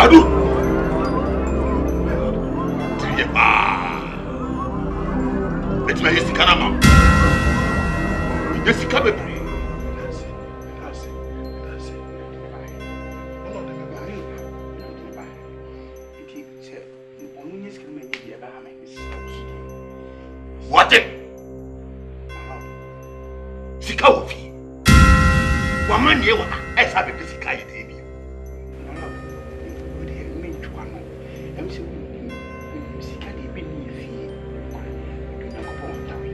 Adu. Tiye ba. Let me yesi kanama. Yesi kabebre. What it? Sika wofi. Waman ye wana esa be sika ye dey bi. No. We dey mean to one. Em say we sika dey bi ni fi. We na ko pon tawe.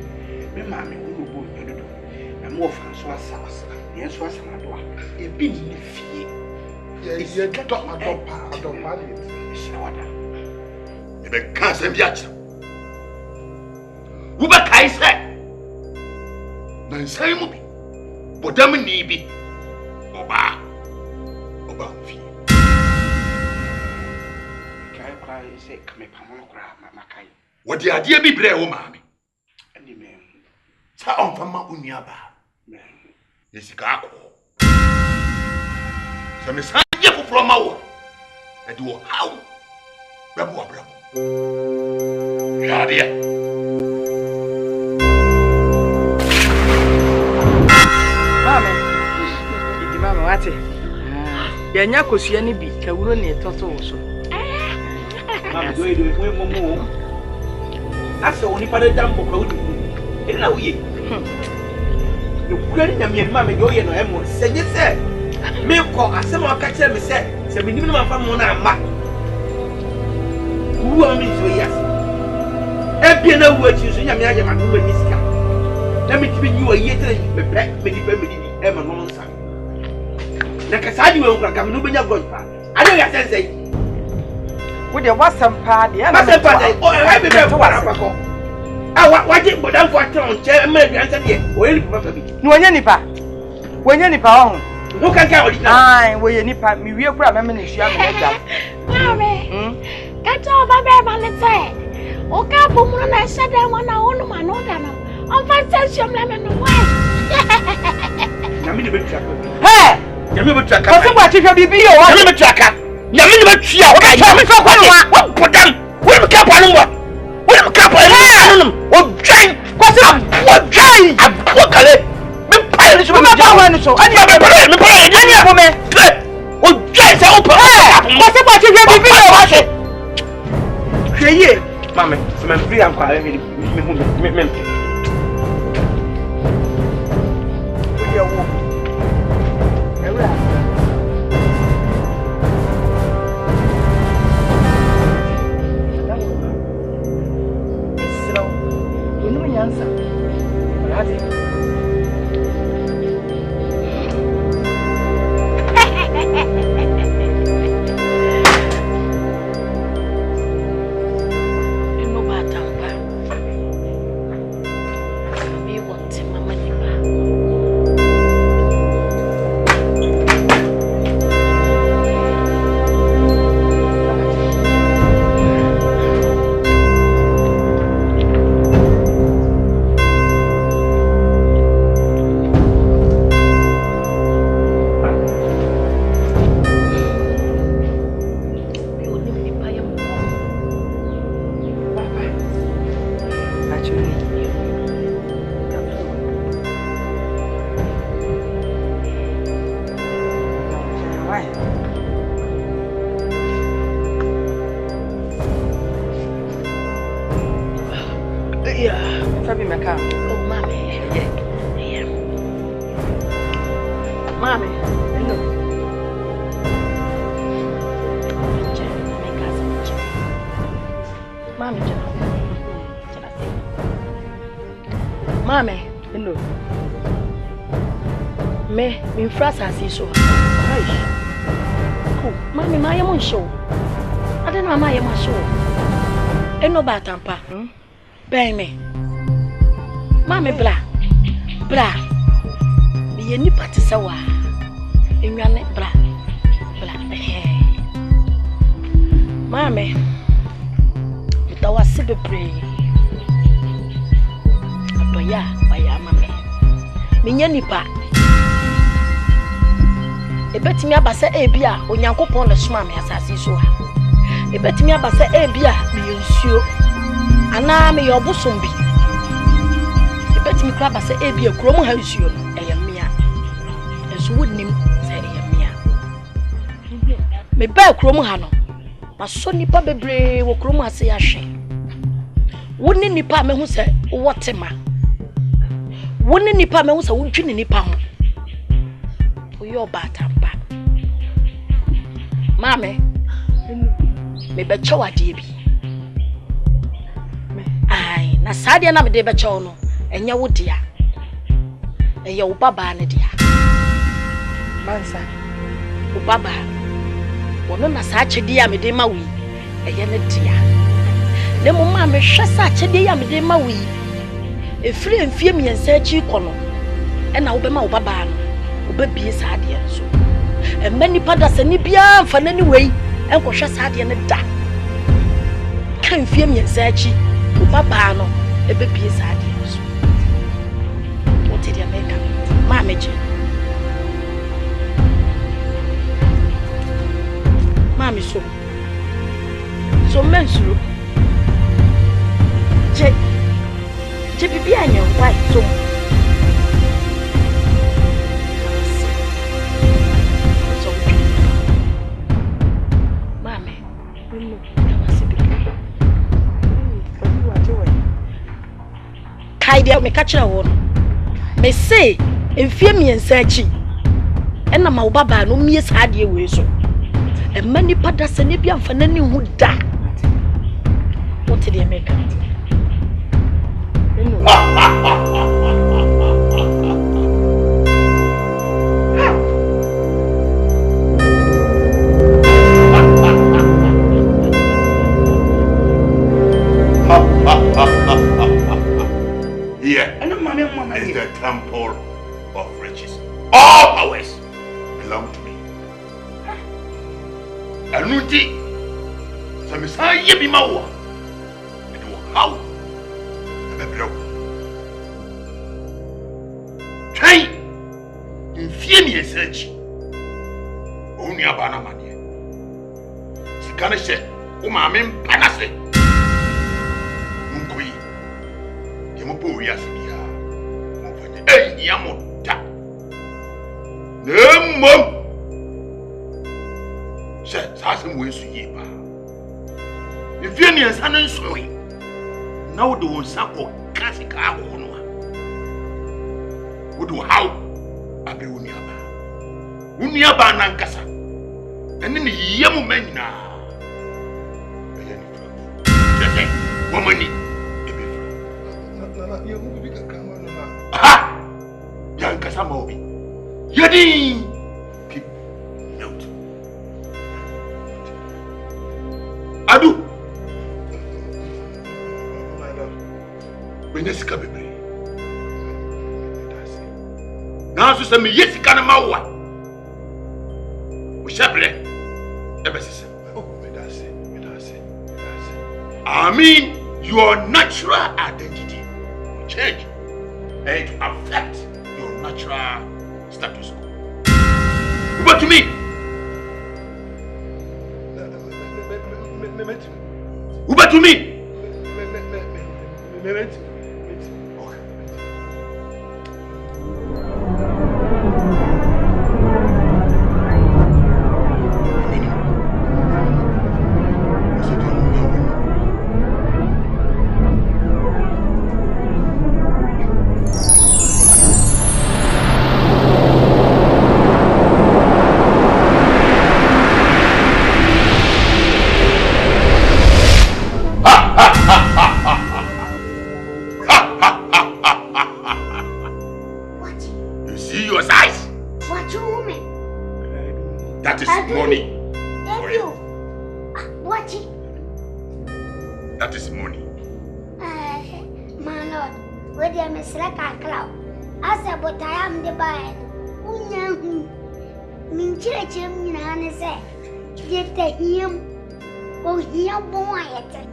Me ma me wo bo nyodo. Na mo fa so asa. Ye so asa na do a. E bi ni fi. Ye get up adopa ni. Shawada. E be kan se bi achi. Wo be kai se. Na nsai mu bi. Bodam ni bi. Oba fi. Kai kwa say kame pamon kra makai. Wo di ade bi bre wo maame. Ani me. Sa on fama unia ba. Me. Yesika akọ. Se me san ye foforo ma wo. E di wo hawo. Brabo brabo. Ya dia. Mama, wate? Yanya kosua ni bi kawuro ne toto wo so. Mama, do we momo. Asa oni pa de dambo ka wudi. E na wo ye. Yo kura ni nyame mama yo ye no emo. Senye se. Me ko asema aka kire me se me nim na mafa mo na ama. Kuwa mi so yes. E bia na wo achi so nyame aje ma no ba nisika. Na me tibi nyi wo ye tere me pe me di pe me di e ma no nsa. Na kasadi we nkra kam no benya godpa ade ya sense wo de wasampa de na wasampa de o e be be wara pako wa je bodam fo aton che ma bi ansa de o ye papa bi no wonya nipa ho no kan ka original ai wo ye nipa mi wie kura me na hua me na mame kato ba be ba le te o ka bu mu na sha de mo na wonu ma no da no on fa station la me no wa na mi de be twa he Yami betraka. Ko se gba ti hwe bibi yo wa. Yami betraka. Yami ni betwa o ka yami fa kwa wa podam. Wo me ka pa no mo. Wo me ka pa no. O dwan. Ko se o dwan. Abo kale. Me pa ni so me pa wa ni so. Ani me pa ni abo me. O dwan se o pa. Ko se gba ti hwe bibi yo wa se. Hwe ye. Mama, se me free am kwa me me. Wo ye wo. Frasa si so. Ai. Oh, mami ma yemo show. Ade na ma yemo show. Eno ba tampa. Ben me. Mami bra. Bra. Ye ni pati sawa. Enwane bra. Bra. Mami. Utawa sibebre. Atoya ba ya mami. Minya nipa. ebetimi abasa ebia onyankopon na soma me asase so ha ebetimi abasa ebia me yensuo ana me yobosom bi ebetimi kra abasa ebia krom ha nsuo no eyemia enso wonnim se eyemia me ba krom ha no na so nipa bebre wo krom ase ahwe wonni nipa me hu se wotema wonni nipa me hu se wodwini nipa ho oyo batampa mame me becho ade bi ai na sadia na me de becho no enye wo dia eye wo baba ne dia mansa wo baba wono na sa chedi ya me de ma wi eye ne dia ne mo ma me hwe sa chedi ya me de ma wi efiri emfie miensa achi kono e na wo be ma wo baba no wo be bie sadia so emani pada sani bia mfa nani wei enkohwe saade ne da kan fie miensa achi wo baba no e be bie saade so wo te dia meka ma meje ma mi so mensuru je bibi anya why so Idea me catch na won me say enfie miensa achi ena ma wo baba no mie saade we so e mani pada se ne bia mfa nani hu da what did you make Here is the temple of riches. All powers belong to me. Anuti, samisa yebi mawa. And how? Try in fear search. Only a banana money. Sikanishe, umamim panase. Munkui. Yamupu yasidia. Mufanye. Hey, yamuta. Nemo. Sasem we su yeba. If you near Sanan Soy, now the one sample classic hour. Would do how? Abi Uniaba Nankasa. And then the Yamu Mena. Woman, aha! Yankasa Mobi. Yadi! Note. Adu! When you scab it, now to send me yes, can a mawa. We shall play. I mean, your natural identity will change and to affect your natural status quo. What to me? What to me?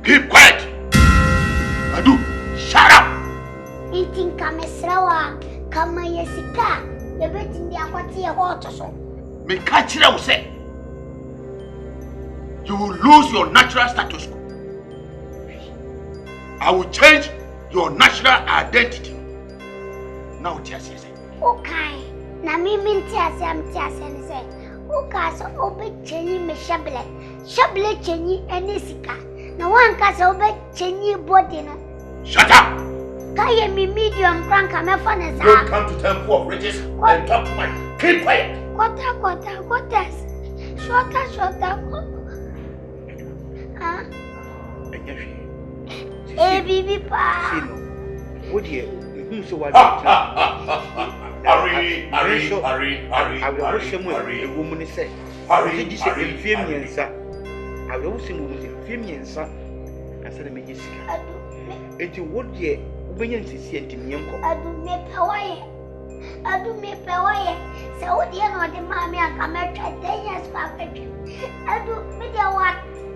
Keep quiet! Adu, shut up! Eating Kamesrawa, Kamayasika, the bit in the aquatia water so. Me catch you say. You will lose your natural status quo. I will change your natural identity. Now, just say. Okay. Na me say. Okay, so obe chenyi me shabele. Shabele chenyi enisika. Na one kasa obe chenyi body no. Shut up! Kaya mi medium crank me phone sa. Don't come to Temple of Riches and talk to my. Keep quiet. Kota. Shorter. Ah. Bibi pa. Sino. What dear? Who so what? Hurry. I will rush him with a woman say. Hurry. Femia. I will also move in Femia. I said, Jessica. And you would ye, when you see it in Yanko. I do me pay. So, dear, not the mammy and come at 10 years perfect. I do me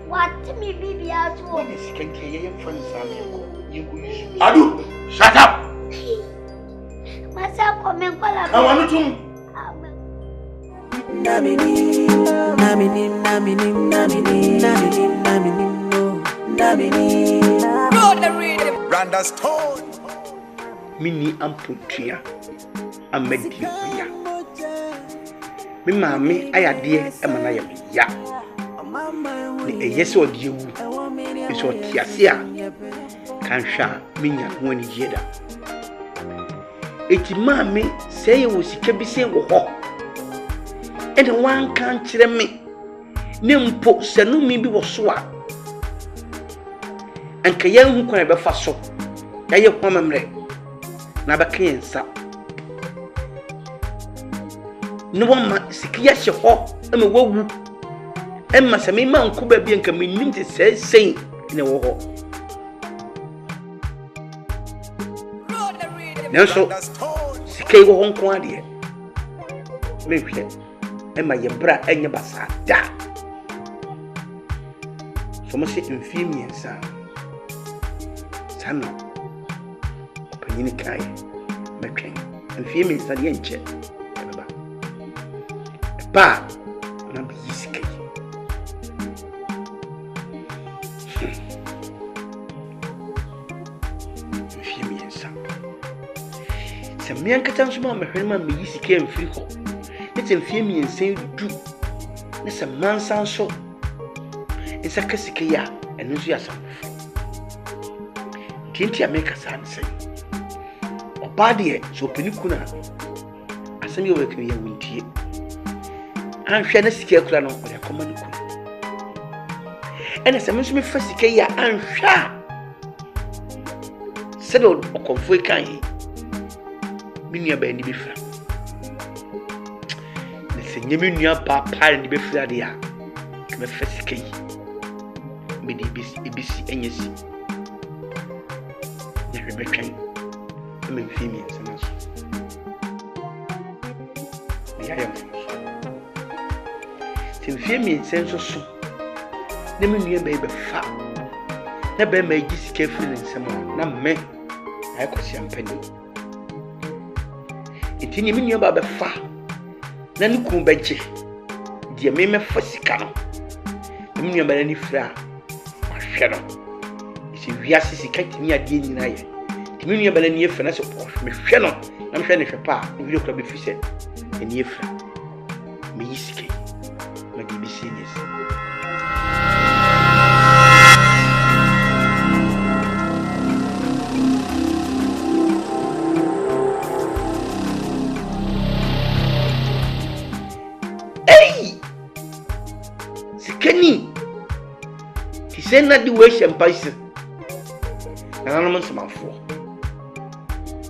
what me baby as well. What is can carry from Samuel? You wish. Adu, shut up! Myself come and call up. I want to. Namini. Randa Stone. Mini amputia. Amedia. Me mammy, I had dear Emanaya. Ya. Yes, or you. It's what Tiasia. Kansha, Minya, when he jeda. Eti mammy say you was kebi say wo ho. And one can't tell me. Nimpo senu mi bi wo so a. Anka yan hu kwan be fa so. Ya ye kwa mamre. Na ba kan nsa. No ma sikia hye ho e me wawu. E ma se me man ko ba bi anka me nim te sei ne wo ho. Nanso sikay wo hon ko ade me hwe e ma ye bra enye basa da so mo se mfimi ensa sana opanyini kai me twen mfimi ensa de enche ba na bi sikay mfimi ensa Mian Catan Suma, my Herman, me easy came free ho. It's in Femi and Saint Du. It's a man sound so. It's a Cassica and Nuziasam. Tintia make us answer. Or body, so Penicuna. I send you a career with tea. I'm sure the scarecrow or a common cook. And as I mentioned, first, I'm sure. Settled or comfort kind. Minya ba ni befra ne se nyemi nua papa ni befra de a me fasika yi me di ebisi enyesi ne hwe betwen me mfimi nsana so ne ya ti mfimi nsenso so ne me nua ba befa ne ba ma gi sika firi nsem na me ai kwasi ampani Itini mi nua ba be fa na ne kun beje de me me fa sika no mi nua ba ni fra ahwe no isi wiase sika timi ade nyina ye timi nua ba ni efa na so me hwe no na me hwe ne hwe pa video kla be fi se ni efa me yisike ma di bi seniors Kenny, he said not the way champagne. And I'm not some for.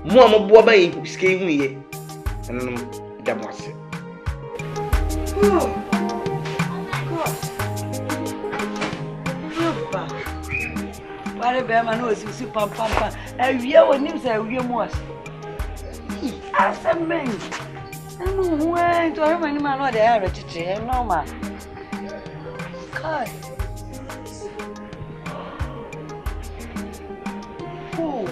More boy who's came here, and I'm that was it. Oh my gosh. What a bear man was super pampa. And we are names are real was. As a man, I'm going to have any man or the air to no man. Kai. Oh.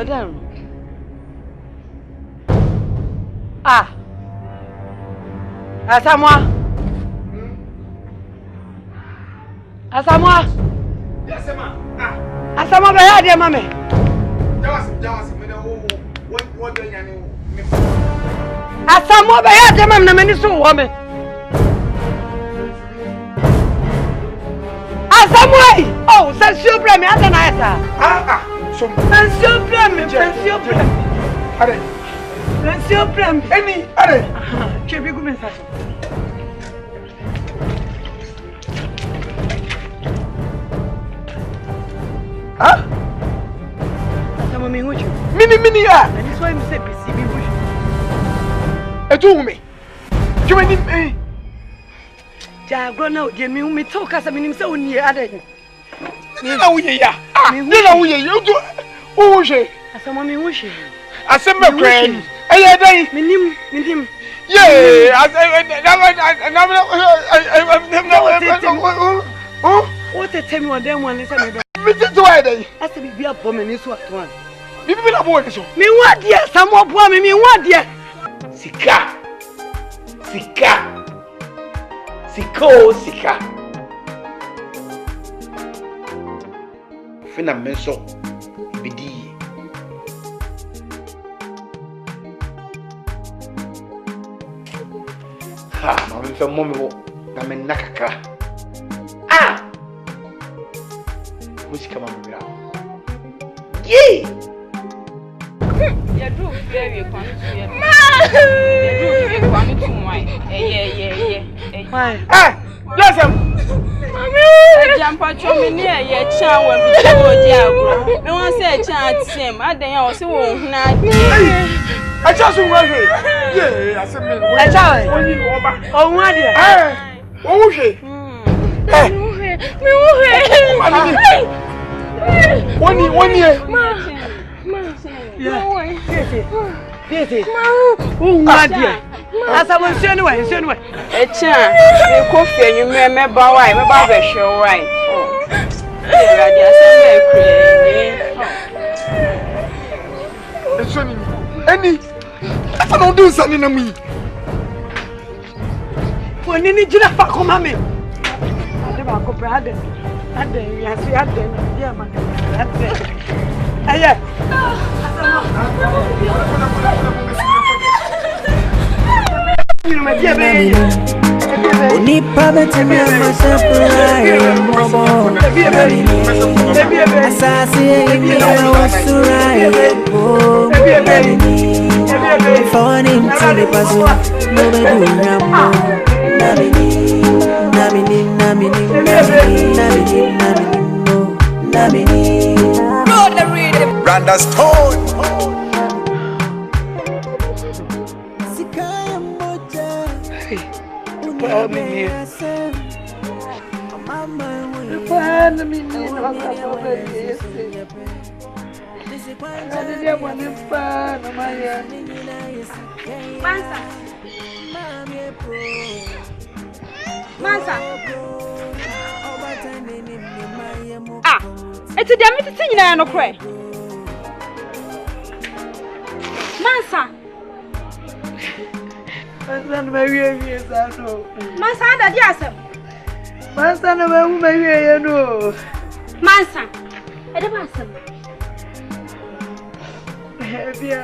Madam. Ah. Asamoah. Asamoah. Yes, ma. Ah. Asamoah be ya de mame. Jawasi, me no what do you me? Asamoah be ya de mame na mani so wo me. Asamoah. Oh, sensio bre me ada na esa. Ah. So sensio bre me, sensio bre. Are. Sensio bre me. Eni, are. Chebi gu me sa. Ah? Asamoah me huju. Mini ya. Ani so im se bisi mi huju. Etu me. Jumani eh. Jagro na odi mi hu mi to kasa mi nim se oni ada. Ni na wuye ya. Ah, ni na wuye ya. Odu wuye. Asamoah me huju. Asembe kwen. Eye dai. Mi nim. Yeah, what a tell me what them one is a baby. Mr. Twilight, I said, be a bomb and this one. Bibi na boy so. Me what dear, some more poor me what dear. Sika. Fina menso bidi. Ha, mama mfe mommy wo na me nakaka. Ah! Musika mama bra. Yee! Ya do very kwanu to ya. Ya do very kwanu to why. Why? Eh, listen. Mami, jampa chomi ni ye cha wa bi wo di agro. Me wan say cha atem, adan ya wo se wo hu na ade. I just want to yeah, I said me. I tell you. Oni oba. Oh, what dear? Eh, wo hwe. Me Woni. Yes. Oh, what dear? Asamoah see anyway. E cha, me ko fi enwume me ba wai, me ba be hwe wai. E ra dia se me kure. Eso ni. Eni. Asa no do sani na mu. Woni ni jina fa ko mame. Ade ba ko pra ade. Ade ya si ade na dia ma. Ade. Aye. Unipa betemi amasaprai mobo asasi yimira wasurai bo phone intili paso no be do rambo namini Roll the rhythm. Randa's tone. Mansa. Ah, it's a damn thing in no cry. Mansa. Mansa, that yes. Mansa no me no. Mansa. I don't answer. Heavia.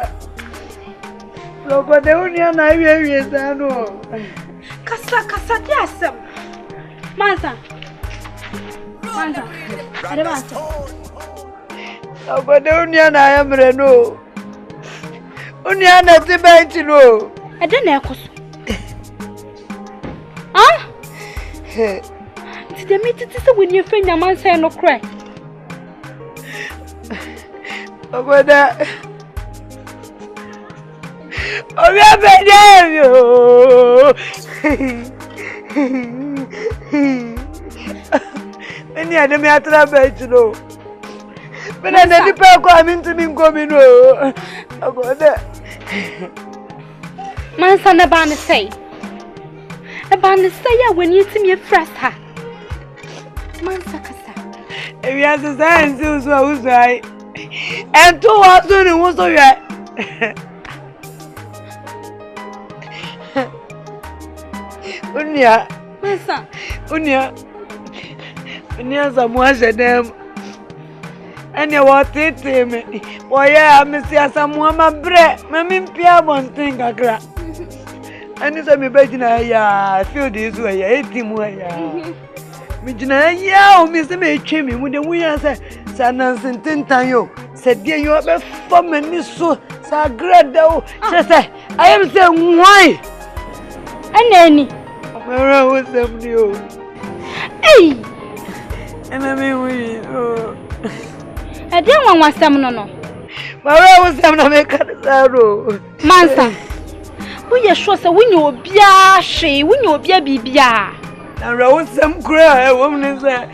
So but the only an I no. Kasa yes. Mansa. I don't answer. So but the only an I am no. Only an at the bench no. I don't know. Huh? Did they meet it when you find your man say no cry? Oh, that. Oh, yeah, baby. Any other matter about you know. But I never come into me coming. Oh, God. Man, son, about to say. About to say, when you see me first, ha. Man, Sakasa. If you have the signs, who's right. And 2 hours soon was so right. Unia, Mansa. Unia, someone said them. And you want it to me. Why, yeah, Mr. Someone, my bread, Mammy Pia won't think I cry. And it's a me begging, I feel this way, 18 way. Mijina ya o mi se me twa mi mu de wu ya se sanansentin tan yo se de yo be fo mani so sa grade o se se ayem se nwai Anani. Mara wo sem ni o Ei. Ena me wi o E de wan wasam no no. Mara wo sem na me ka saro Mansa. Wo ye sure se wo nya obia hwe, wo nya obia bibia. Na rawo sem kura e wo mne se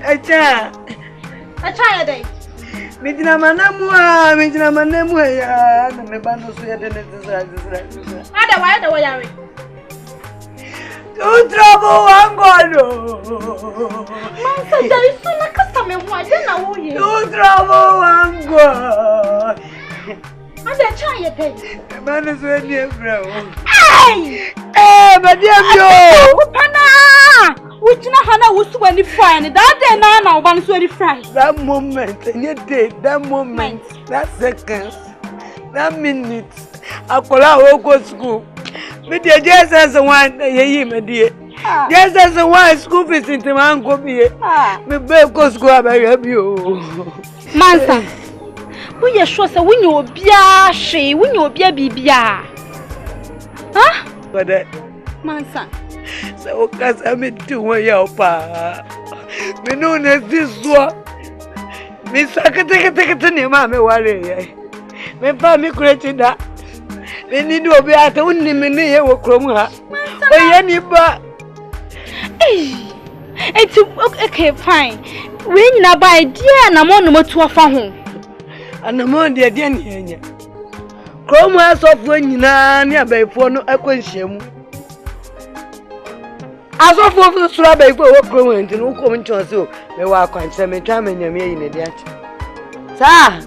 Acha ya dai. Mijina manamu ya na me bando so ya de ne zira. Ada wa yawe. Tu trouble angolo. Mansa dai so na kasa me ho ade na wo ye. Tu trouble angolo. Ada cha ya dai. Mano so ni ebra o. Ai! Badia bio. Pana! Uchina hana usuwani fry. That day na uban suwani fry. That moment, that moment, that seconds, that minute, akola wo go school. Me dey just as one yeyi me dey. Just as one school fees in man go be. Me be go school abaya bio. Mansa. Wo ye sure say wo nya obia hwe, wo nya obia bibia. Huh? But that Mansa. so casa me tu wa ya pa. Me no ne diswa. Me sakate ne ma me ware ye. Me pa me kureti da. Me ni do obi ata unni me ne ye wo krom ha. O ye ni ba. It's okay, fine. We nyina ba idea na mo no matu afa ho. Anamo de de ne enya. Krom asofo nyina ne abaifo no akwanhyiamu. Asofo sura abaifo wo krom enti no kom nchonse o me wa akwanche me twa manyame yi ne de ache. Sa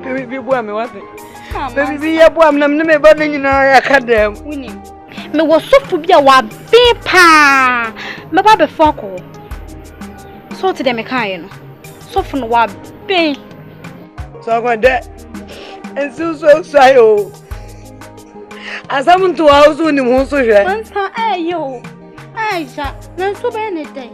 bi bo me wa se. Baby ye bo am nam ne me ba nyina ya kadam. Wini. Me wo sofu bia wa be pa. Me ba be foko. So to dem kan no. Sofu no wa be. So go de. Ensu so ayo. Asamuntu wa uzu ni mu so hwe. Mansa ayo. Aisha, na so be ne dai.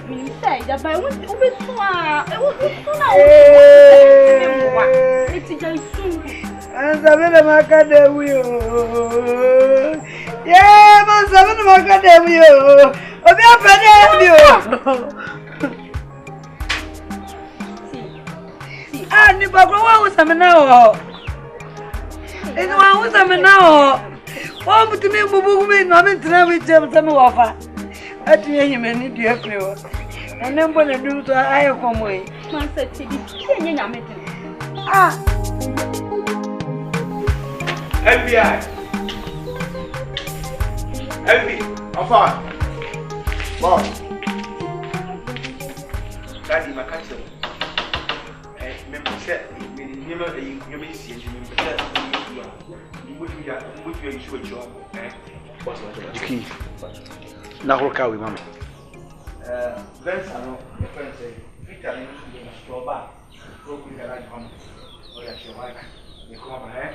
Minister, da ba won obi so a, e wo so na wo. Eti jai sun. Anzabele makademu yo. Yeah, manzabele makademu yo. Obi afade yo. Ah, ni bagro wa usamena o. Eni wa usamena o. Wa mutumi bubugu me no amentra we jem tame wafa. Ati yenye meni die prewo. Ene mbo na du so ayo komoi. Mansa ti bi yenye nyamete. Ah. FBI. LB, I'm fine. Boss. Daddy, my catcher. Remember, said, you may see it. Okay. Now, how we, Mama? Vince, I know. Your friend say, Peter, you know, store back. Go with the right one. Oh, yeah, your wife. You come over here.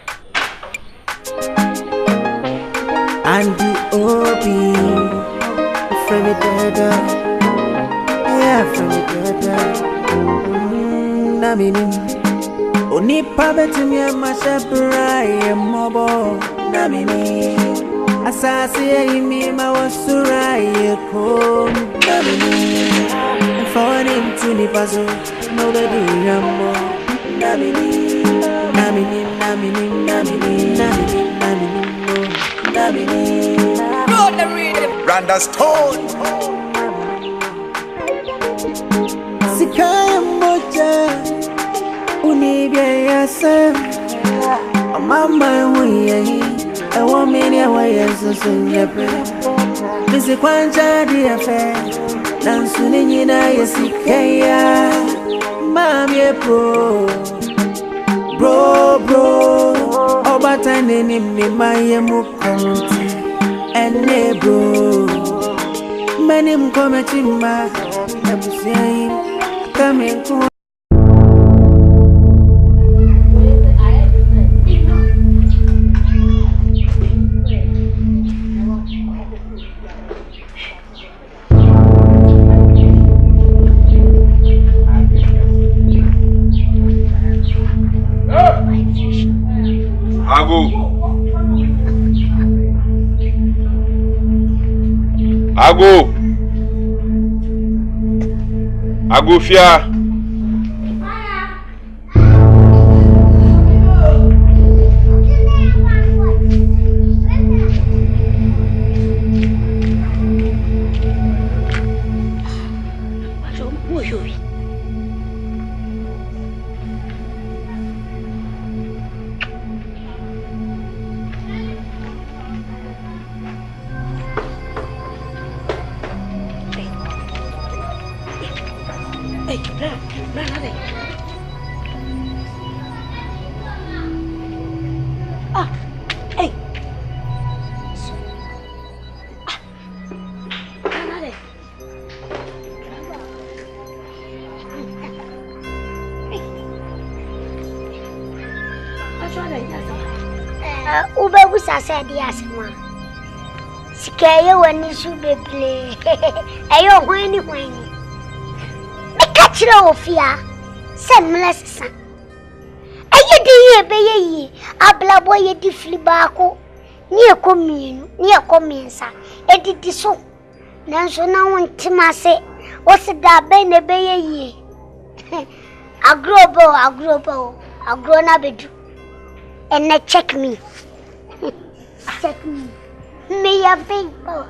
And the OB from it dada, yeah, from it dada. Namini, oni pabeti mi amashabra ye mobo. Namini, asasi imi mawasura ye ko. Namini, for him to the puzzle, no the rambo. Namini, namini, namini, namini, namini, namini. Randa Stone. Sikaya moja unibia yasa mama huye I want me ya waya so sunyepe Missy Quanja, dear fair, Nansunina, yes, Kaya, Mammy, bro, Obatan in my County, and bro, many committing my coming to. Agufia. Said yes, ma. Scare when you should be play. Ayo, whiny. The catcher of fear. Send less son. Aye, dear, bay, a black boy, a diffly barco. Near commune, sir. And it is so. Nanso now want to say, what's the bene bay ye? A grobo, a grown up, and not check me. Check me. Me a big boy.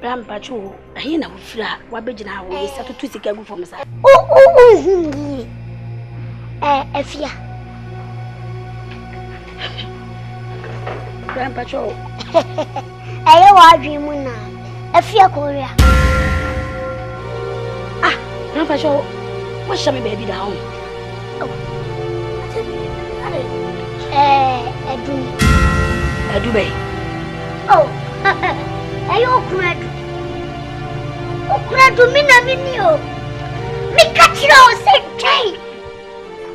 Bram Pacho, I hear no flat. What be now? We start to twist a from us. Efia. Bram Pacho. I dream now. Efia Korea. Ah, Bram Pacho. What shall we baby down? Dubai. Oh, ayo Ukradu. Ukradu mina minio. Mi kachiro sentai.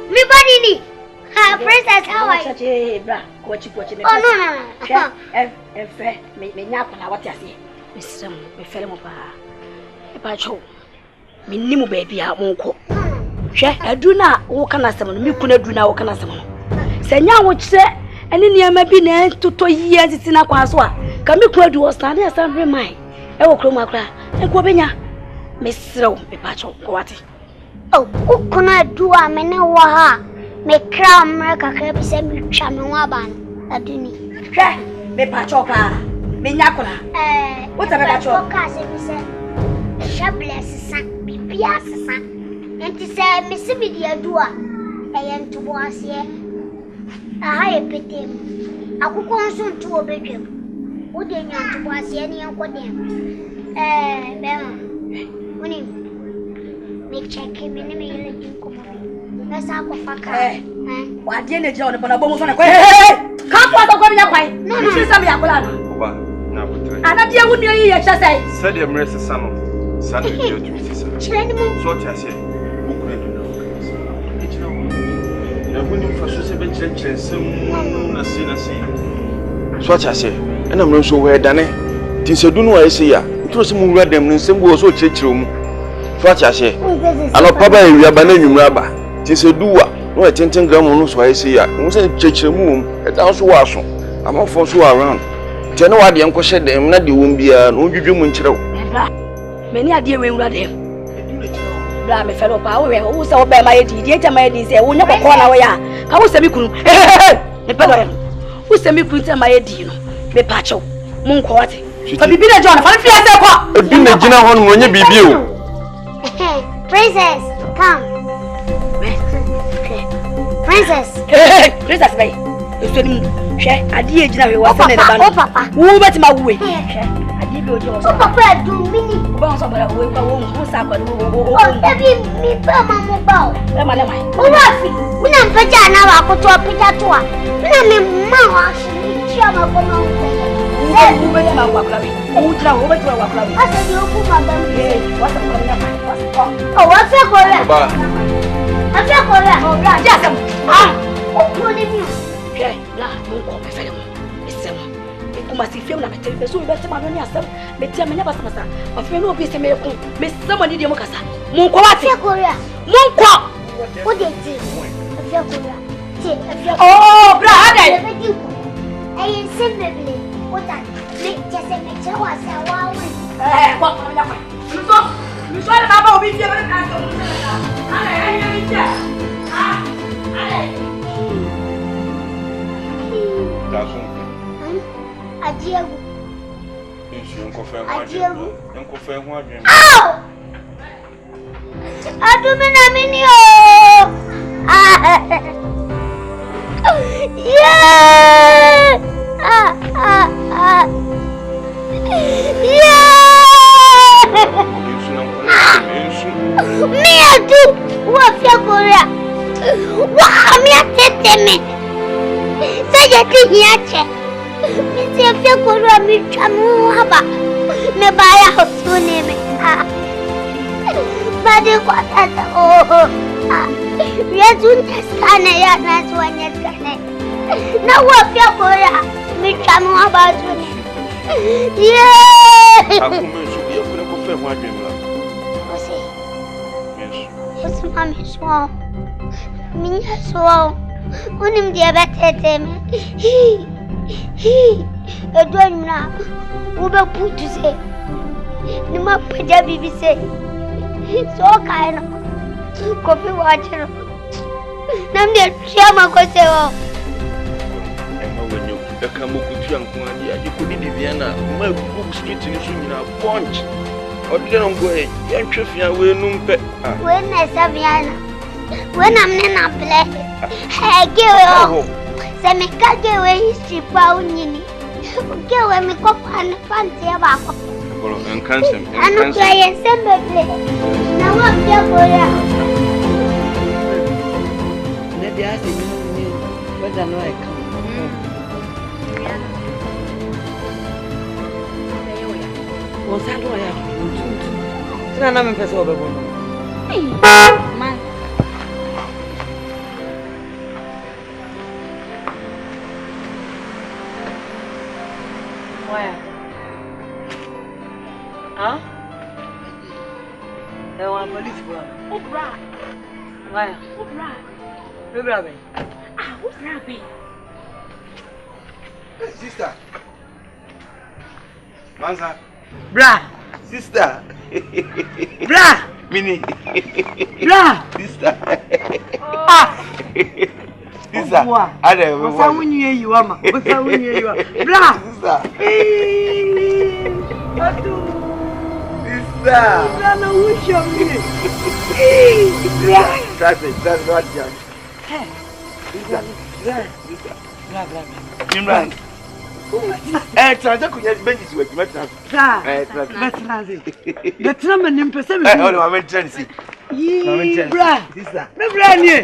Mi banini. Ha, princess, how are you? Bra, watch. Oh no. Me nyako na what you say. Mr. Me fele mo pa. E pa cho. Me nimu baby a monko. Hwe, aduna wo kana asem no, me kuna aduna wo kana asem no. Senya wo kire ene niam bi na toto yie titi na kwa so a ka me kwadu wo stand ya stand remind e wo krom akra e ko benya me srew me pa cho ko wate oh ukuna duwa me ne wo ha me kra America ka bi se mi twa me ho aba no aduni hwe me pa cho pa me nyakora what am I cho ka se bi se shabless sa bibia sa enti se me se bi dia duwa e yento bo ase aha epetem akukọ nso ntu obedwem wode nyanto bo ase ne yenkodem bema woni me check me ne me yele dinko mo na sa ko faka wa de ne jira ona bo mo so na kwa ka kwa to ko nya kwan no shi sam ya kula no oba na botre ana de wu ne yi ya cha sai said the mercy sano sano de to mi sisa chire ni mo so ti ase bukure do na na huni faso se be chire sem na si so ti ase na mro so we dane tinsedu no wa ese ya ntro se mu wura dem no nsem bo so chire mu so ti ase ano papa ewia ba na nwumra ba tinsedu wa no 10 gram no so wa ese ya mo se chire mu e dan so wa so amafo so around je na wa de enko hye dem na de wom bia no dwudwe mu nkyere wo meni ade we nwura dem bra me felo pa wo se wo be ma yedi die ta ma yedi se wo nya kokko na wo ya ka wo se mi kunu me pelo ya wo se mi kunu ta ma yedi no me pa chew mun ko wate fa bibi na John fa fi ase ko odi na gina ho no nya bibi o princess come princess princess bay Esoni hwe ade ejina hwe wase ne ba no. Papa. Wo beti ma wuwe. Ade bi oje wo. Papa do mini. Ba so bara wo wo sa kwa wo. Ebi mi pa mamu ba o. E ma le mai. O wa fi. Una mpacha na wa ko to pita to a. Na me ma wa shi chi ama ko ma o. Wo be ma wa kula bi. Wo tra wo be tra wa kula bi. Asa di o ku ma ba mi. Wa sa kwa na mai. O wa fe ko re. Ba. Afa ko re. O bra, ja sam. O ko ni mi. Hwɛ la mo nkɔ mɛfɛlɛ mo mesɛm ekuma si fiam na mɛtɛri fɛ so bi bɛtɛ ma no ne asɛm mɛtia mɛnya basamasa ɔfɛ no obi sɛ mɛyɛko mesɛm ani deɛ mo kasa mo nkɔ wate Afa ko re. mo nkɔ O de ti. Afa ko re. Ti afa. oh bra adai Be di ko. Ayi se bebele. O ta. Me jese me che wa sa wa we. kɔ mɛnya kɔ miso ale ma ba obi fie bɛ ka sɛ mo sɛ na ale ɛyɛ mi tɛ ale Adiego. Adiego. Adumina mini o. Yeah. Yeah. Me adu wa fia Korea. Wa mi atete me. Say you here che. Me say fia Korea mi chamu haba. Me baya hosune me. Bade kwa tata oh. Yesu neskane ya naswa neskane. Na wa fia Korea mi chamu haba zune. Yeah. Akumensu bi efune ko fe ho adwen la. Ose. Yes. Ose mami so. Minha so. Unim dia betete me. Edonra. Uba putu se. Nima paja bibi se. So kaino. Kofi wachero. Namde chama ko se wo. Eka mokutu anko ade ade ko di Viana ma book street ni so nyina bunch odde no go e yantwe fia we numpe We na Viana. We na mne na ple. He gewe. Se me ka gewe history pa unyini. Gewe me ko pan fanti ya ba ko. bolo en kansem Anu kwa yesembe ple. Na wa pia boya. Ne dia se ni whether no I come. What's that? I'm not going Man. Why? Huh? They want police go. Oh, bra. Why? Oh, bra. Who grab it? Ah, who's grabbing? Sister. Manza. Bra. Sister. Bra. Mini. Bra. Sister. Ah. Sister. Ade. What's that when you ama? What's that when you are? Bra. Sister. Atu. Sister. Bra na usho mimi. That's not young. Hey. Sister. Sister. Bra. Imran. Transa kunya benji siwe kimetra. Sa. Transa. Betrazi. Betra manim pese me. Ole ma mention si. Yi. Bra. Sister. Me bra ni.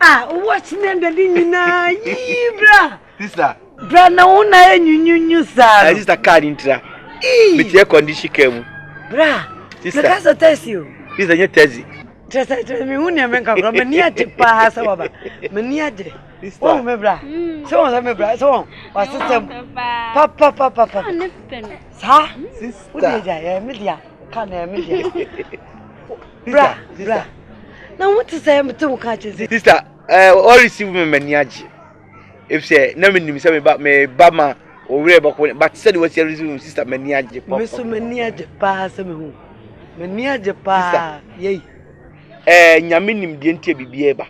Ah, watch me the nyina. Yi bra. Sister. Bra na una enyunyunyu sa. Sister card intra. With your condition kemu. Bra. Sister. Me kasa test you. Sister nye tezi. Trasa me unia menka kro me niaje pa sa baba. Me niaje. Oh me bra. So me bra. So wa system. Papa. Sa? Sister. Udeja ya media. Kana media. Bra. Na what to say me to ka che. Sister, all receive me maniaje. If say na me nim say me ba ma o were ba ko but said what you receive sister maniaje Me so maniaje pa sa me hu. Maniaje pa. Yei. Nyame nim de ntia bibie ba.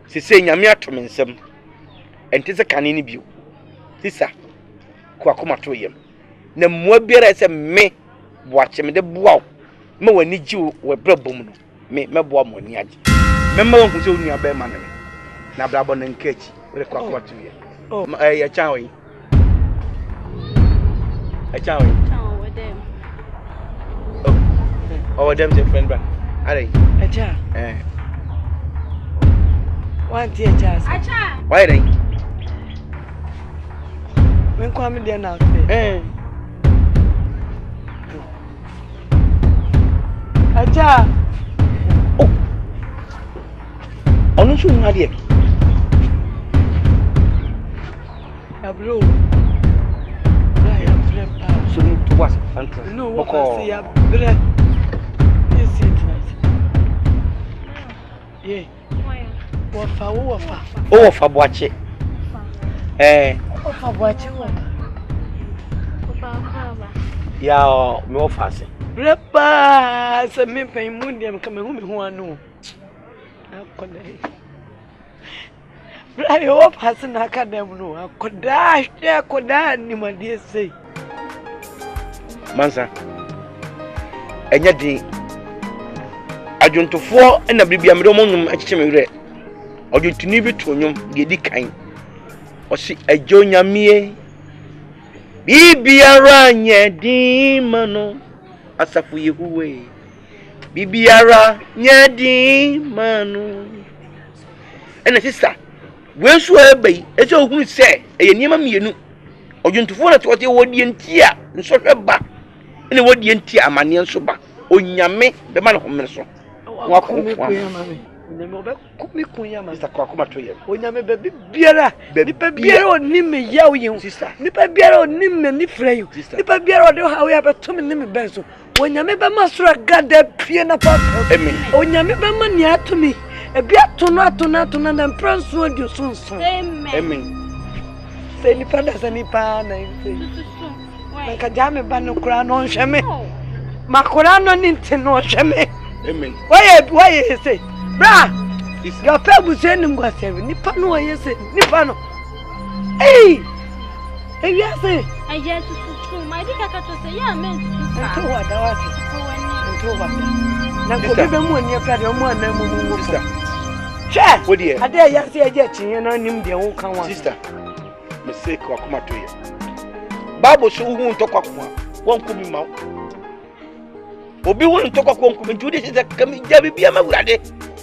Se nyame atom nsem. Ente se kane ni bio. Sister, ko akoma to yem. Na mmoa biara se me boache me de boa. Me wani ji we brabom no. Me boa mo ni age. Me ma won se oni aba ma na me. Na brabo na nkachi. Wele kwa kwa tu ye. Oh. Ya chawi. A chawi. Town with them. Oh, them your friend bra. Are Acha. One tear chance. Acha. Why they? When come there now. Acha. Oh. Onu su nga die. Abro. Ya bre pa. So ni to was antra. No, what say ya bre. Yes it nice. Yeah. Wafa. O wafa boache. Wafa boache wo. Papa. Ya me wafa se. Bre pa, se me pen mu dem ka me hu anu. Akona. Bre yo wafa se na ka dem no. Akoda ni ma die sei. Mansa. Enya din. Adwontofo na bibia me do monum achiche me were. Odwontuni bi to nyom de di kan. O si ajo nyamie. Bibiara nye di mano asafu yehuwe. Bibiara nye di mano. Ena sister, we so ebe e se ohun se eye niam mienu. Odwontofo na to wodi entia nso hweba. Ene wodi entia amane nso ba. Onyame be ma no homre so. Wa ko mami. Onyame obe kumi kunya ma. Sister kwa kuma to ye. Onyame be biara. Nipa biara oni me yaw yin. Sister. Nipa biara oni me ni freyo. Nipa biara ode ha we abeto me ni me benso. Onyame be masura gada pie na papa. Amen. Onyame be ma ni atumi. Ebi atono na pranso odi sonson. Amen. Se nipa da se nipa na nse. Na ka jame ba no kura no nhweme. Makura no ni ntino nhweme. Amen. Why say? Bra! Your people say him go save. Nipa no why say? Nipa no. Hey! Hey, you say? I just to my dick to say yeah men to do what I want. To what? Na ko be mu ani afra de mu ana mu Sister. Che! What dear? Ade ya say je chinye na nim de wo kan wa. Sister. Me say kwa kuma to ye. Bible so hu ntokwa kwa. Won ko bi ma. Obi won ntokwa kwa nkum nti odi se kam ja bibia ma wurade.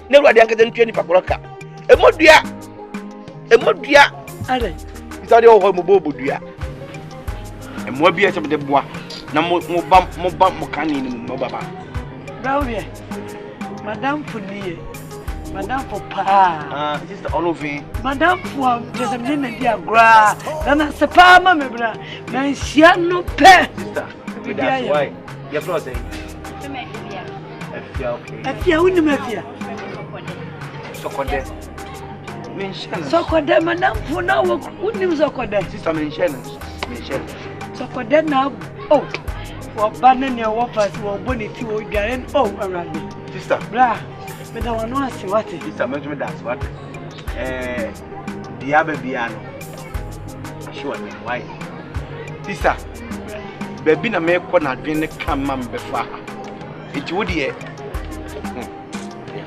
Na wurade anka ntua ni pakoroka. Emodua. Ale. Isa de ho mo bobodua. Emo bia se de boa. Na mo kan ni mo baba. Brawye. Madam Funie. Madam for pa. Sister Olovin. Madam for just me na dia gra. Na se pa ma me bra. Na nsia no pe. Sister. That's why. Your floor say. Afia uni mafia. Sokode. Mention. Sokode madam for na wo uni sokode. Sister mention. Sokode na oh. For banana ne wo fast wo boniti wo dware oh arade. Sister. Bra. Me da wano ase what? Sister me that's what. Dia bia no. Sure why? Sister. Baby na me ko na dwen ne kan ma mbefa. Iti wo de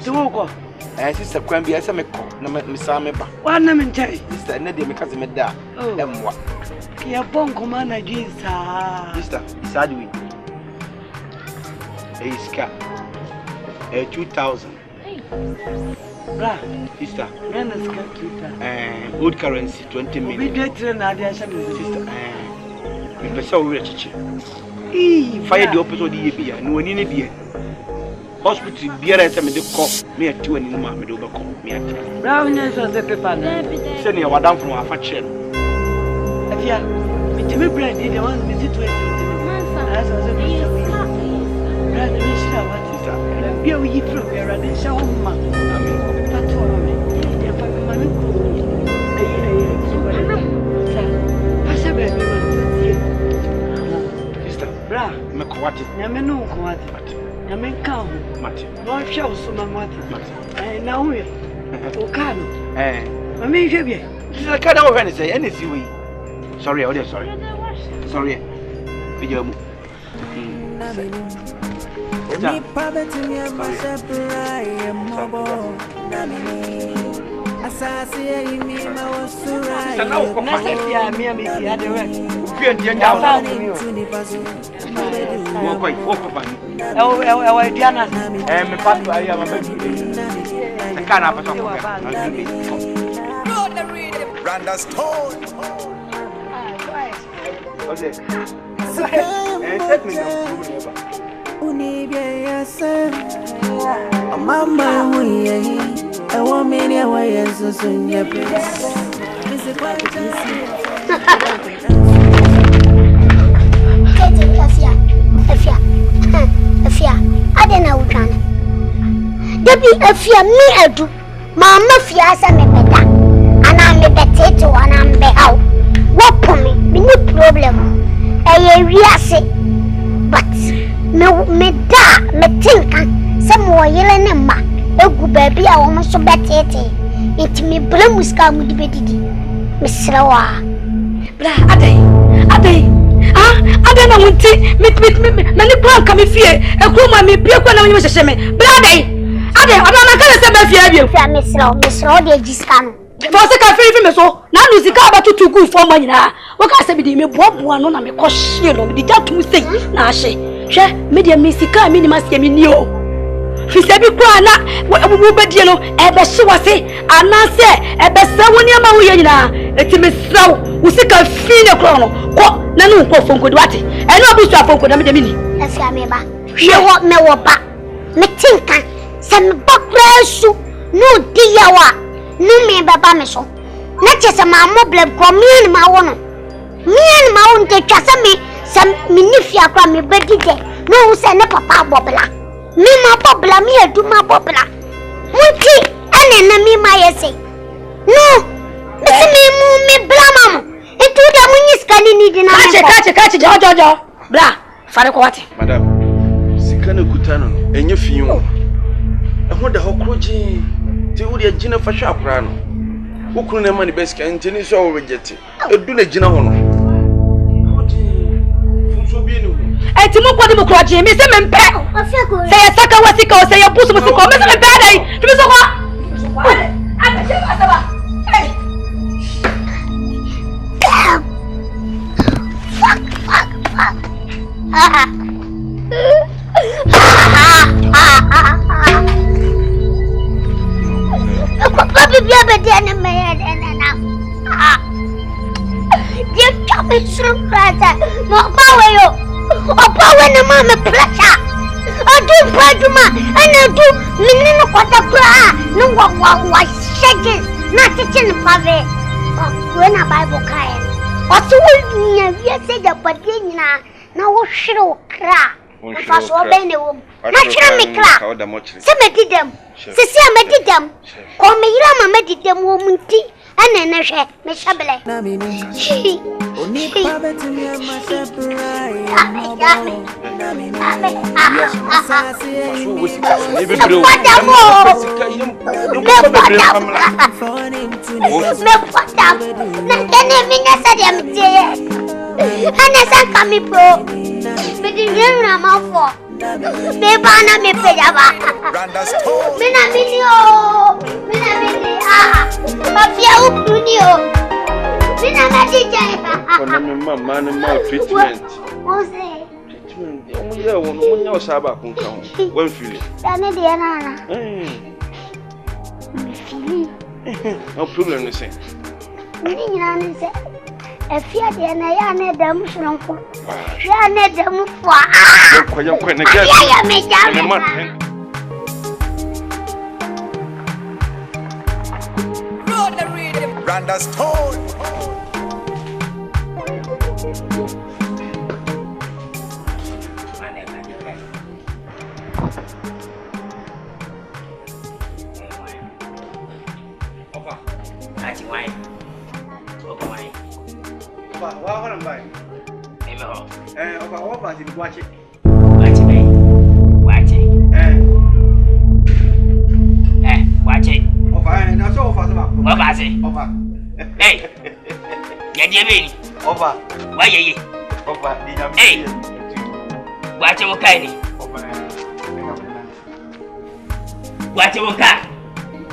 Do go. Sister kwan bia se me ko na me sa me ba. Wa na me ntai. Sister na de me ka se me da. Emwa. Ya bonko mana jinsa. Sister, sadly. Iska. 2000. Bra, sister. Nana ska old currency 20 million. We get na dia sha sister. We be so we chichi. Fire the episode ye bia no ani ne die. Hospital biara se me de ko me ati ani ma me de obeko me ati. Bra nya so se pepa na. Se ne wadam from afa che. Afia, me timi brand dey one visit 20. That's also the brand we shira what is that? Bia we yitro we are dey sha ho ma. Amen. Patu ame. Ya fa me ma me ko. Pasa be me ma. Sister, bra, me ko wati. Nyame no ko wati. Nyame ka ho. Mati. No hwe wo so ma wati. Mati. Na ho ye. O ka no. Ma me hwe bia. Sister, ka na wo hwe ne say any si we. Sorry, oh sorry. Sorry. Video mu. I want many ways to swing your place. I don't know. Debbie, if you me, I do. Mamma, Fiasa, me better. And I'm a potato and I'm the out. What for me? No problem. I say, but me da, me think, some more yelling and ma. Egu baby, I almost so better. It me blamuska with the baby. Miss Rawa. Bra, Ade. Ade na munti, mit, na ni plan kami fie. Ekuma mi pie kwa na munyi shesheme. Bra, Ade, adana kale se be fie bio. Fia Miss Rawa de jiskano. For se ka fie me so, na nu sika ba tutu gu fo ma nyina. Wo ka se bi di me boaboa no na me ko hye no, me di jatum sei na ahye. Hwe, me de me sika mi ni maske mi ni o. Fisebi kwa na wo bedie no ebe hye wase anase ebe se woni ama wo ye nyina eti me sraw wo sika fi ne kro no ko na no ko fonko di wate eno abusu afonko na me de mini afia me ba hwe me wo ba me tinka se me bakresu no diyawa no me baba me so na chese ma mo blab ko mi ma wo no mi ma wo nte twase me se me nifia kwa me bedide no wo se ne papa bobla mi ma bobla mi edu ma bobla munti ene na mi ma yese no bisi mi bla mama etu da munyi skani ni dina kache jojo bla fare ko wate madam sikana kutano no enye fiyo ehwo da hokroji ti wuri agina fa hwa akra no wokunu na ma ni beska ntini so wo rejete edu na gina ho no eti mo kwadi mo kroje mi se mempe se ya saka wasika o se ya busu musiko mi se mempe dai mi so kwa ade je asaba Papi biar berdiam maya dan dia cakap serem rasa mau bawa yo, apa wana mama perasa, aduh padu anu menino kota pula, nunggu sedih, nanti cina pawe, wana Bible kaya, asuhnya biasa dapat dia na washro kra, pas wabene na cina mikra, semedidam, sesia medidam, kau mira mama medidam womunti. Ana na hwe me shabele oni pabe tumi ma separate ana san kami pro me di na ma fo me bana me pejaba mina mini mafia ukunio mina madija kona me mama na ma treatment omuye won omunya osaba kunka ho wan fili dane de na fili no problem no say ni nyina ne se efia de na ya na dam shronko ya na dam fo kwa na gas ya me jam Randa's Tone. Opa, ati wine. Opa wine. Opa, wa hona mbai. Emo. Opa, wa ba ti gwache. Gwache bai. Gwache. Gwache. Opa, na so opa so ba. Wa ba se. Opa. Hey. Ya die be ni. Opa. Wa ye. Opa, di na. Hey. Gwache wo kai ni. Opa. Gwache wo kai.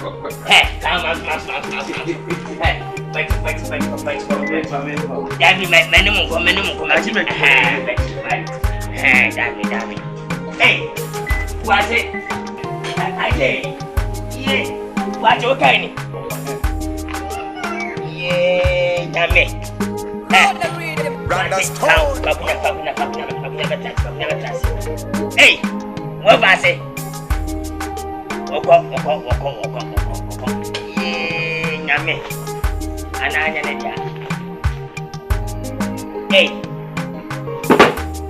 Hey, come. Hey, wait. Daddy, minimum. Hey, Daddy. Hey, what's it? I say, yeah, what's okay? Yeah, Daddy. Hey, what was it? Walk. Yeah, Daddy. Ananya. Hey,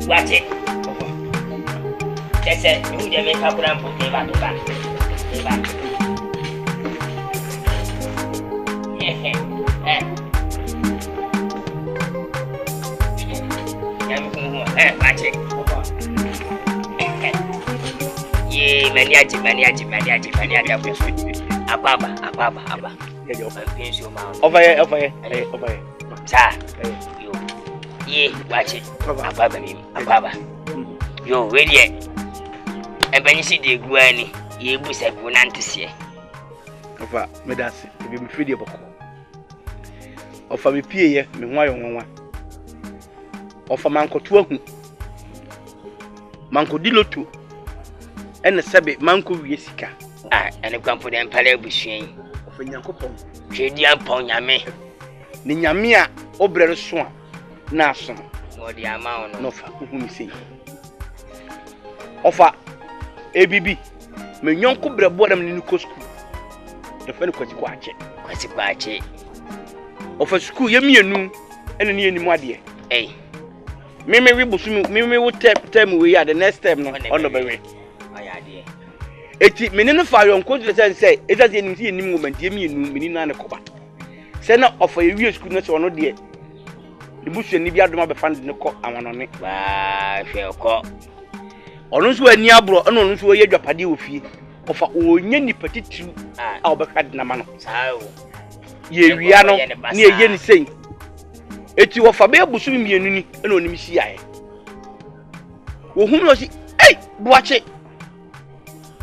watch it. That's it. You just make up and put it back. Watch it. Yeah, maniaci. Ababa. Over here. Sir. Yeah, watch it. Ababa. Yo, ready? And when you see the granny, you will say, "We're not to see." Over, Medasi, if you feed your book. Offer me pay, me one. Offer Manco 2. Manco Dilotu. And the Sabi Manco Yesica. And a company and Palais Bushing. Of a Yankopon. Jadian Ponyame. Ninyamia, Obre Swan. Nason. Or the amount of whom you see. Offer ABB. Me Yonko Brabodam Nico School. The fellow Quachi. Of a school, Yemi and any more dear. Eh. Mimi will tell me we are the next time on the way. Eti menino fire on code say it has any moment, Yemi and Minina and Coba. Send out of a real school or no dear. The bush and Nibia do not be found in the court. I want on it. Fair call. On those who are near bro, and on those who are your paddy with you, of a any petit Albert Namano. Ye Riano near Yen saying. Eti wa fabe busu mi enuni ena onim hia ye wo hum no si ei boache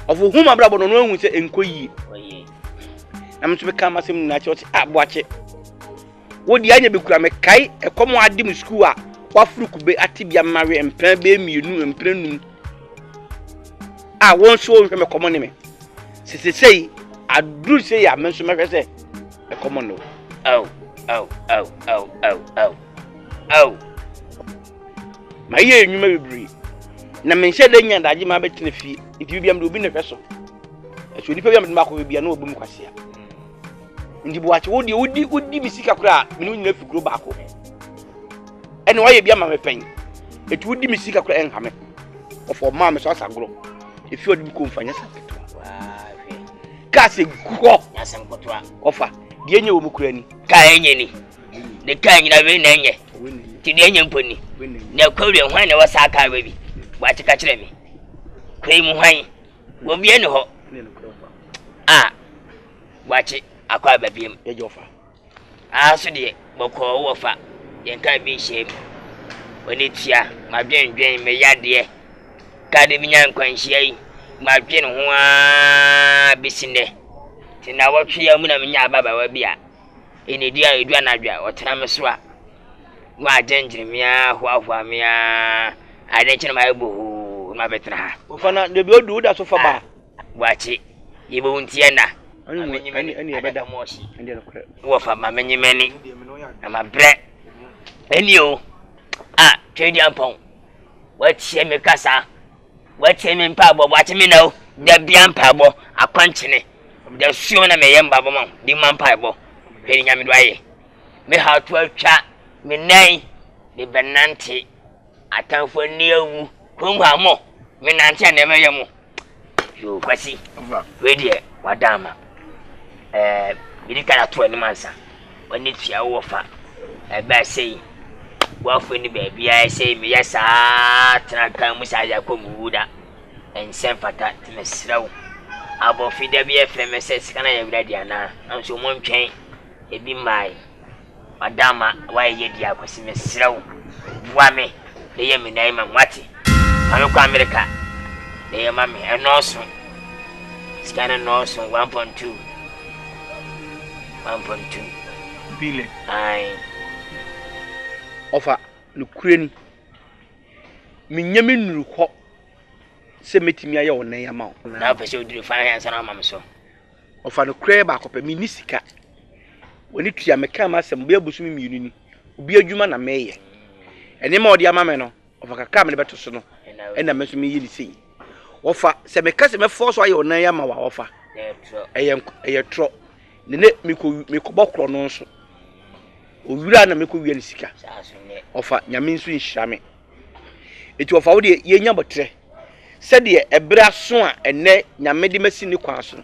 of hum abrabo no no hu se enkoyi na mtu be ka masem na che boache wo di anya be kura me kai ekomo adim school a wa fruku be atibia mare empran be mienu empranum a won so hwe me komo ne me sesei aduru sei ya menso me hwe se e komo no Oh. My year, you may be. Namen said, then, that you might be in the fee if you be able to be in a vessel. As you depend Marco will be a noble Mucasia. In the watch, would be sick a crowd, meaning if you grow back. And why you be a mamma pain? It would be sick a crowd and hammer. Or for mamma's house, I grow. If you would come find yourself. Cassie, go offer. Yenye umukurani kayenye ni kanyi na we nenye ti nenye mponi na kwori hwan na wasaka baby wachi ka kire me kwai mu hwan wo bie ne ho wachi akwa babiem ye ofa so de boko wo fa yenka bi shem woni tia ma dwen me yade ka de minya nkwanhia yi ma dwen ho bisinde na watwe ya mu na menya ababa wa bia enedi a edu anadwa otena meso a wa genjirmia hwahwa mia adenche na maebo ma betena ha ofana de bi odu da so fa ba wachi yibo ntie na ani ebeda moshi wo fa ma menyimeni na ma bre eni o twedi ampon watie me kasa watie me mpa bo wachi me na o da bia mpa bo akwanchene the sooner me yamba bomon di mampa ebo hweri nyame do aye me ha to atwa me nan de benante atanfo ni awu konwa mo me nante na me yemu yo kwasi we de wadama bidi kana to ani mansa woni tia wo fa ba sei wa fo ni ba bia sei me yasa tra kan musa ya ko muda ensem fata timesrawo abo fida bi FMSS kana ya wura dia na anso mo ntwen ebi mai madama wa ye dia kwasi mesrawo bua me le ye me nai ma nwati ame kwa America le ye ma me enoso scanner no so 1.2 1.2 billion. Aye. Offer Lukreni. Minyamin Ruko. Se metimi aye onan ya ma. Na pese odiri finance na ma so. Offer no kra ba ko pe minisika. Woni tua meka ma asem bia busumi mienu ni. Obi adwuma na meye. Ene ma odi ama me no. Offer kaka me beto so no. Ena me so me yi ni sei. Offer se meka se me force aye onan ya ma wa offer. Eye tro. Ne meko bokro no nso. Owura na meko wi ni sika. Offer nyame nso nhirame. Eti offer wo de ye nya botre. Se de ebra so a ene nyame de masi ni kwa so.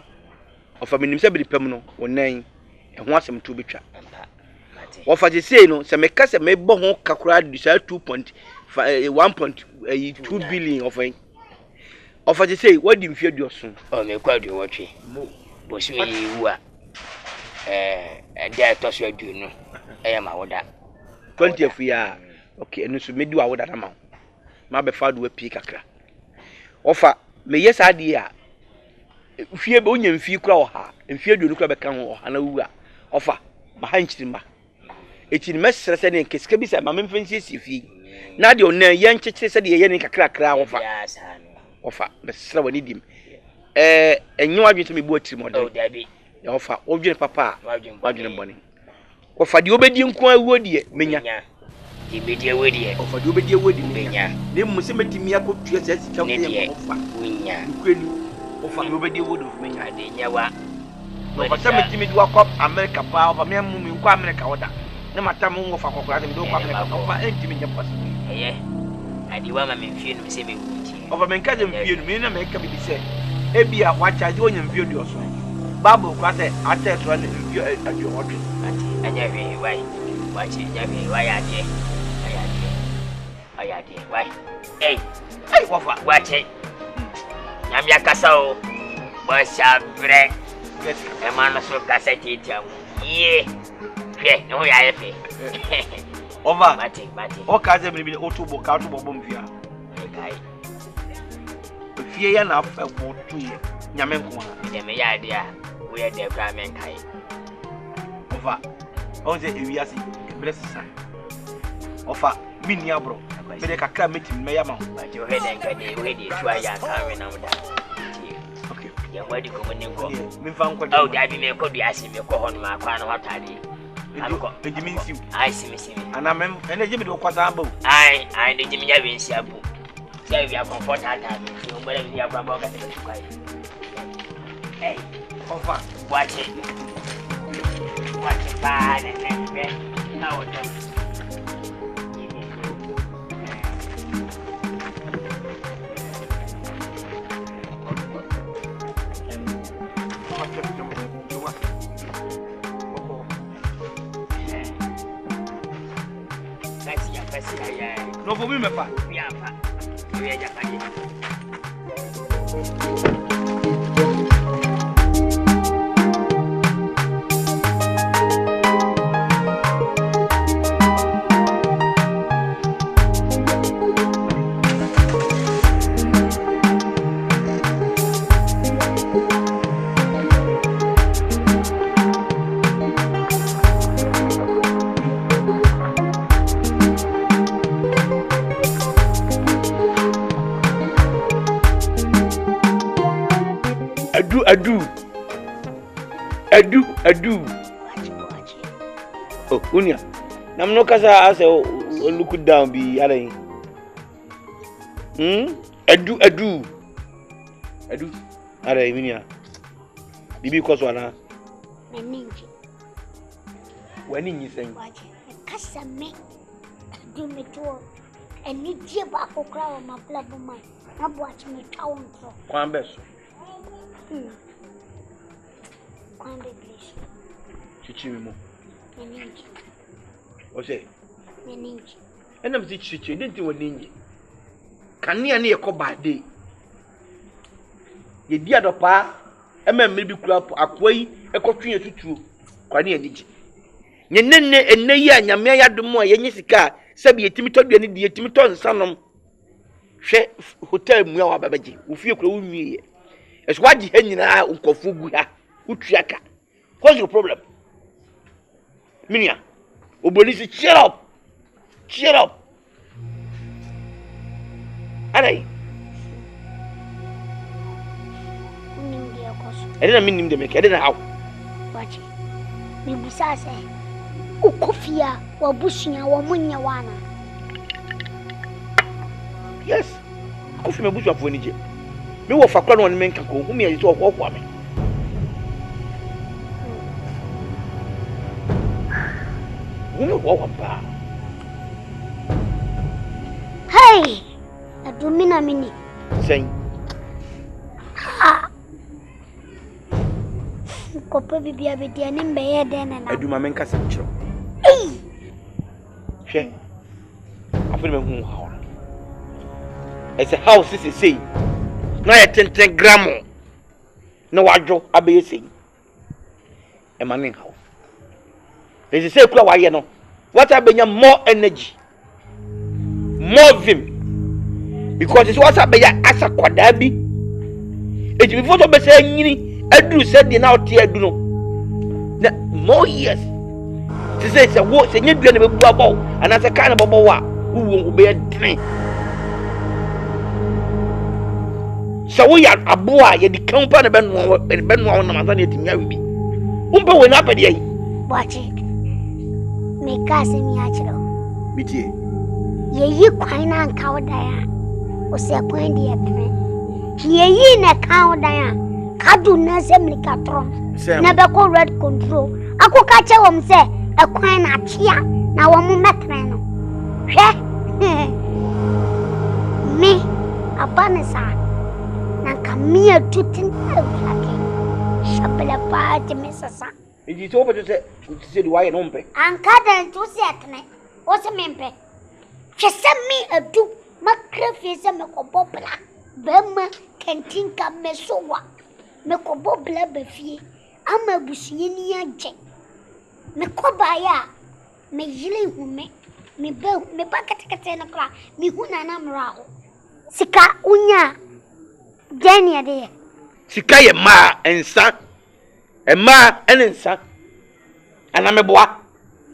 Offer minim se bi pam no wonan ho asem to betwa. Offer je sei no se meka se me bo ho kakura di sa 1.2 billion offer. Offer je sei what di mfie duoso. Oh me kwadu wotwe. Bo si me wu a dia to so adu no. Eya ma woda 20 afia. Okay, enu so me di wa woda na ma. Ma be fa do wa pi kakra. Offer me yesa ade a fie be onya mfie kura oha. Mfie adu kura be kan ho oha na wu a. Offer ma ha nchirimba. Eti ni mesere se ne nkesika bi se ma memfansi fie. Na de onan ye nkyekere se de ye ne kakra kra offer. Offer mesere wani dim. Enyo adwete me bu atiri model. Oh dabi. Ya offer odwene papa wadwene boni. Offer de obedi nko awodie menya. Di bedi awodie. Offer de obedi awodie menya. Ne mu se metimi akotua se sika ko ye offer. Menya. Kwenu offer de obedi awodie menya. Ade nyawa. Offer se metimi di wakop America pa offer me mu nko America woda. Ne matam ngo offer kokora se me do ko America offer entimi nya pass. Eye. Adi wa ma memfie no se me wuti. Offer me nka je mfie no me na me ka bi se ebia wa charge onya mfie do so. Bible kwase atet ran mfie adu odwe. Anya hwe wai. Wachi nya hwe wai ade. Ayade wai. Hey. Hey wafa. Wachi. Nyamya kasa o. Ba shabre. Yes. E man so kasa titia mu. Ye. Hwe no ya yefe. Over. Mate. O ka ze bi otubo ka otubo bom fia. Kai. Fie ya na afa botu ye. Nyame nko a. De me ya ade a. We ya de kwa men kai. Over. On say ewiase blessisa. Offer mini abro. Me de kakra metim me yama. But you head and kade we dey try ya kan na muda. Okay. Ya wadi ko mun ko. Me fa nko. Oh dabi me ko duase me ko hono ma kwa na hotade. Anko. Ejimi nsiu. Ai simi. Ana mem ene jimi do kwasa ambo. Ai de jimi ya bi nsia bu. Ya bi comfort ata me. You better be ya kwamba ka te kwai. Hey, offer. Watch it fine and then now it no for me me fa. Yeah, fa. We are just Adu. Oh, unya. Namno kasa ase look down bi yare. Adu. Are minia. Bibi koso ana. Meninji. Wani nyi sen. Kasa me. Du me to. Eni die ba kokra o ma plabo man. Na bo ati me tawo nto. Kwan beso. Kwan de please. Chichi mi mo. Meninji. Ose. Meninji. Enam si chichi didn't wani nyi. Kania ne yekoba de. Ye dia do pa ememme bi kura apoi ekotwe tutuo kwani aniji nyenenne enne yi anyame ya dom a yenye sika sabi yetimi todua ne de yetimi to nsanom hwe hotel mu a wababaji ofie kura wunwie eso waji ha nyina nkofu gu ha utuaka what's your problem Minia. Obolisi, cheer up. Cheer up. Alright. I didn't mean him to make. I didn't how. Watch it. Me say. Ukofia wa bushia wa munya wana. Yes. Kofi me bushwa fo nije. Me wo fakra no menka ko hu me yi to okwa me. Hu me wo pa. Hey! Adumina mini. Sen. Ah. Kopo bibia bedia ne mbeye den na. Aduma menka se chiro. Hwe. Afi me hu ha. It's a house is say. Na ya 10 gram. Na wadwo abe say. E manin house. They say kula wa ye no. What abenya more energy. More vim. Because it's what abeya asa kwada bi. E ji before to be say nyini adu said the now tie adu no. Na more years. They say it's a wo say nyedua na bebu abo and as a kind of bobo wa wo be dren. So we are a boy, ye the company Ben on Amazon to marry me. Umpe when up at ye. Watch it. Make us in Yachro. Bitie. Ye quine and cow dia. O se point the train. Ye in a cow dia. Cadu Nazem Licatron. Never call red control. I could catch a say a quine at chia. Now a mumetrano. Me, a banasa. Nankamia tutin elake. Shabela party Missasa. It is over to say why an umpe. And Cadan to set me. What's a mempe? She sent me a do. Macrafis and Mecobobla. Bema can think of Mesoa. Mecobobla befi. I'm a bushini jet. Mecobaya. Me yelling who me bell, me bucket catena cra, me hunanam rao. Sika unya. Jenny ade. Sika ye ma ensa. E ma ensa. Ana me boa.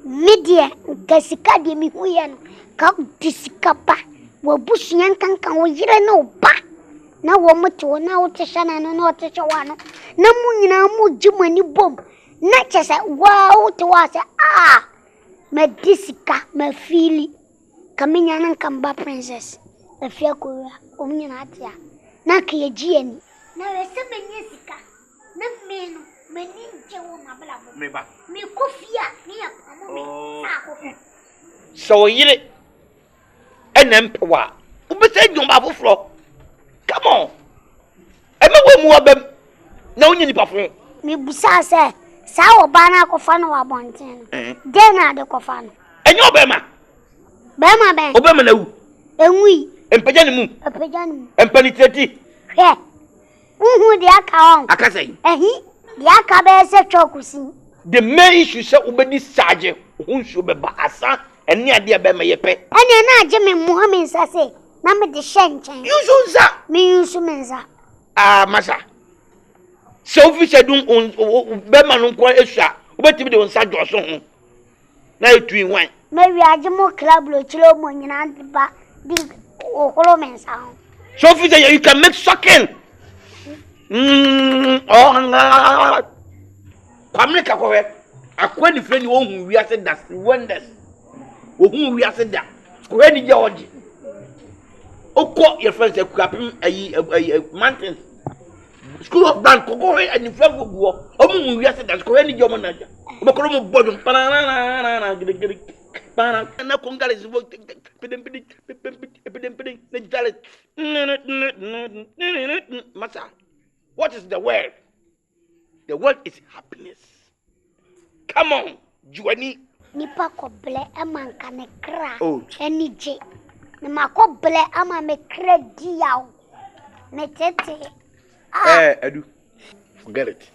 Media gasika de mi huya no. Ka disika pa. Wo busuyan kankan wo yire no ba. Na wo moto na wo tshana no no tshwa no. Na mu nyina mu jumani bom. Na chese wow to wase ah. Me disika me fili. Kaminya nan kamba princess. E fia ko omnyina atia. Na kiyejieni na wese menyesika na meno meninje wo mablabo Meba mi kofia ni ya amomi akofo so yire enempewa ubese dwomba foforo come on emewe mu obem na onye nipa fo mi busa se sa oba na akofa no wa bonten de na de kofa no enye obema bema ben obema na wu enwi empeja ni mu empani teti he uhu de aka on akasai de aka be se chokusi the main issue say ubedi saje hunsu be ba asa ene ade be ma yepe ene na age me Muhammad sase na me de shenchen yusu za me yusu menza masa so officer dun be ma no kwa esua ubeti de onsa joso ho na etu inwan me wi age mo club lo chiro mo nyina ba di okolo mensa ho so officer you can make sucking Pamela kowe akwa ni friend wo hu wi ase das wonders wo hu wi ase da kowe ni je oji okọ your friends ekwapim ayi mountains school of dance kowe and friend go go omu hu wi ase das kowe ni je omo na ja obekoro mo bodum panana gidi pana na kongale zibo pedem na jale masa. What is the word? The word is happiness. Come on, Juani. Nipa ko ble ama nka ne kra. Eni je. Ni mako ble ama me kra diaw. Me tete. Edu. Forget it.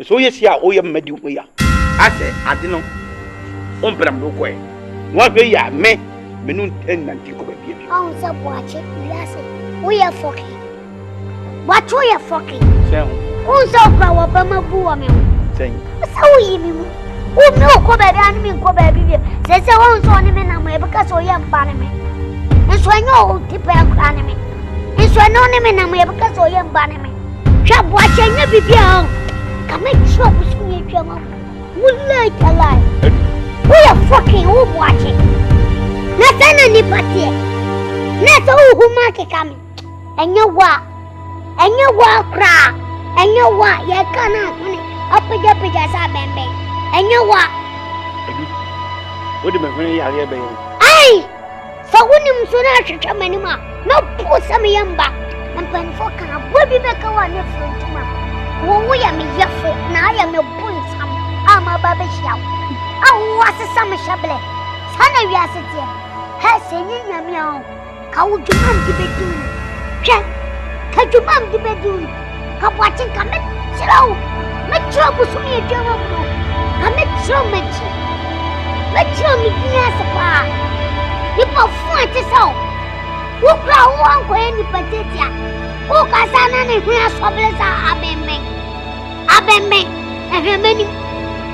So yes ya o yem medi o ya. Ase ade no. Ompram do ko e. Wa be ya me nu nanti ko be bi. On se boache wiase. O ya foki. What you are fucking? Say. Who's over our Bama Boo? Say. So you Who no go baby and me go baby. Say one son me na me because o yam ban me. And so I know tipe an me. And so I know me na me because o yam ban me. Chap watching you bibia. Come make sure we see you mama. We like a lie. We are fucking who watching. Nothing any party. Not all who make it coming. And you what? And you what cry? And you what? You cannot up with your pigas are bambi. And you what? What do you mean? Aye! So when you soon as you come anymore, no poor some yamba. And pen for can will be back on your friend to my. Who we are me yafo, now I am your bones. I'm a baby shout. I was a summer shablet. Son of your city. Has singing your meow. How would you want to be doing? Check. Can you want to be doing? Come watching, come in. Slow. Make trouble to me a German. Come in so much. Make sure me yes, pa. You put foot to so. Who grow one way in the potato? Who can stand any real troubles are abembe? Abembe. And many.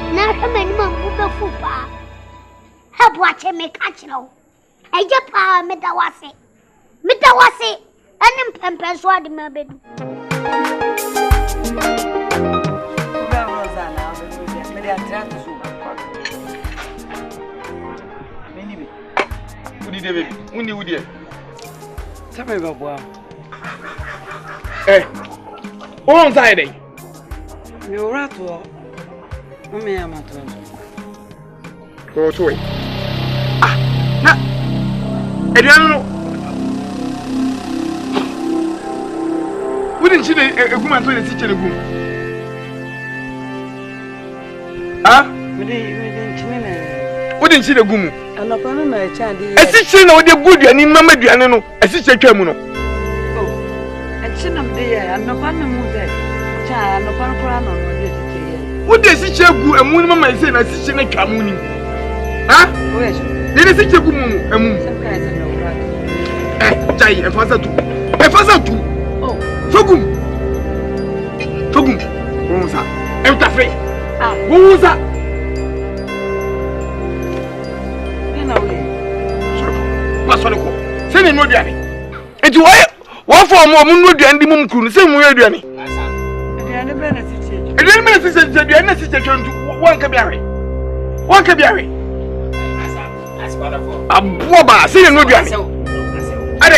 Now, how many men will go football? Help watching me catch no. And your power, Metawasi. Metawasi. And then Pempers what in my bed. Tell me about wow. Eh, on Friday. You're right. Me am at go to it. Ah, na. Ediano. Wouldn't you a woman to the teacher room? Ah? Wouldn't you the goom? And upon my child, a teacher know the good and in Mamma Diano, a teacher Camuno. Oh, and chin of the air, and upon the moon, child, and upon crown on the what does it show you a moon? Mamma is saying a teacher in a Camuni. Ah? Did a teacher go moon? Some kinds of no right. Jay, and Father too. A father too. Oh, Togum. Togum. Rosa. And Taffy. Ah, Rosa. Pastor, send him no diary. And you what for more moon and the moon could say more diary. And then Mrs. said, "You are necessary to one cabiari. One cabiari. A boba, say no diary. Are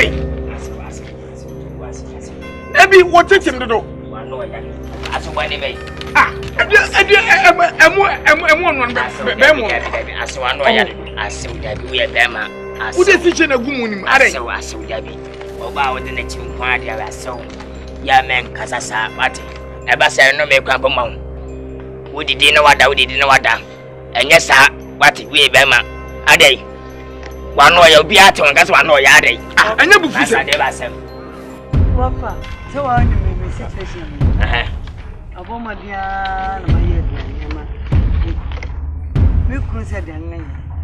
Abby, what takes him to do? As one way. Ah, I'm one. As one way. As we are them. Who is teaching a woman? I saw Debbie. About the next one, I saw Yaman Casasa, Martin. Ever said no make up among. Would you know what I didn't know what done? And yes, sir, what we Bema a day. One way you'll be at one, that's one way a day. I never said ever said. Papa, so I knew me situation. A woman, dear, my dear.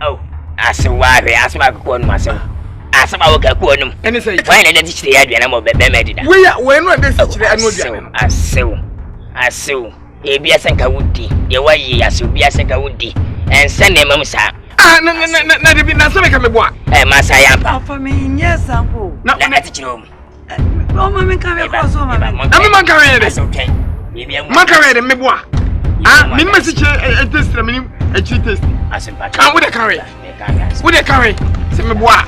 Oh. As a wife, as my corn myself. As I work at Quanum, and it's a fine identity. I am a baby. We are when this is I saw a Biasanka Woody, your way as you Biasanka Woody, and send him, Mamma. Ah, no, not so make a boy. And Massayampa for me, yes, uncle. Not at your home. Oh, Mamma, come across home. I'm a Macarena. Okay. Macarena, me boy. Ah, me message a testimony, a cheat test. As in, I would a carry. Would a carry? Say me boy.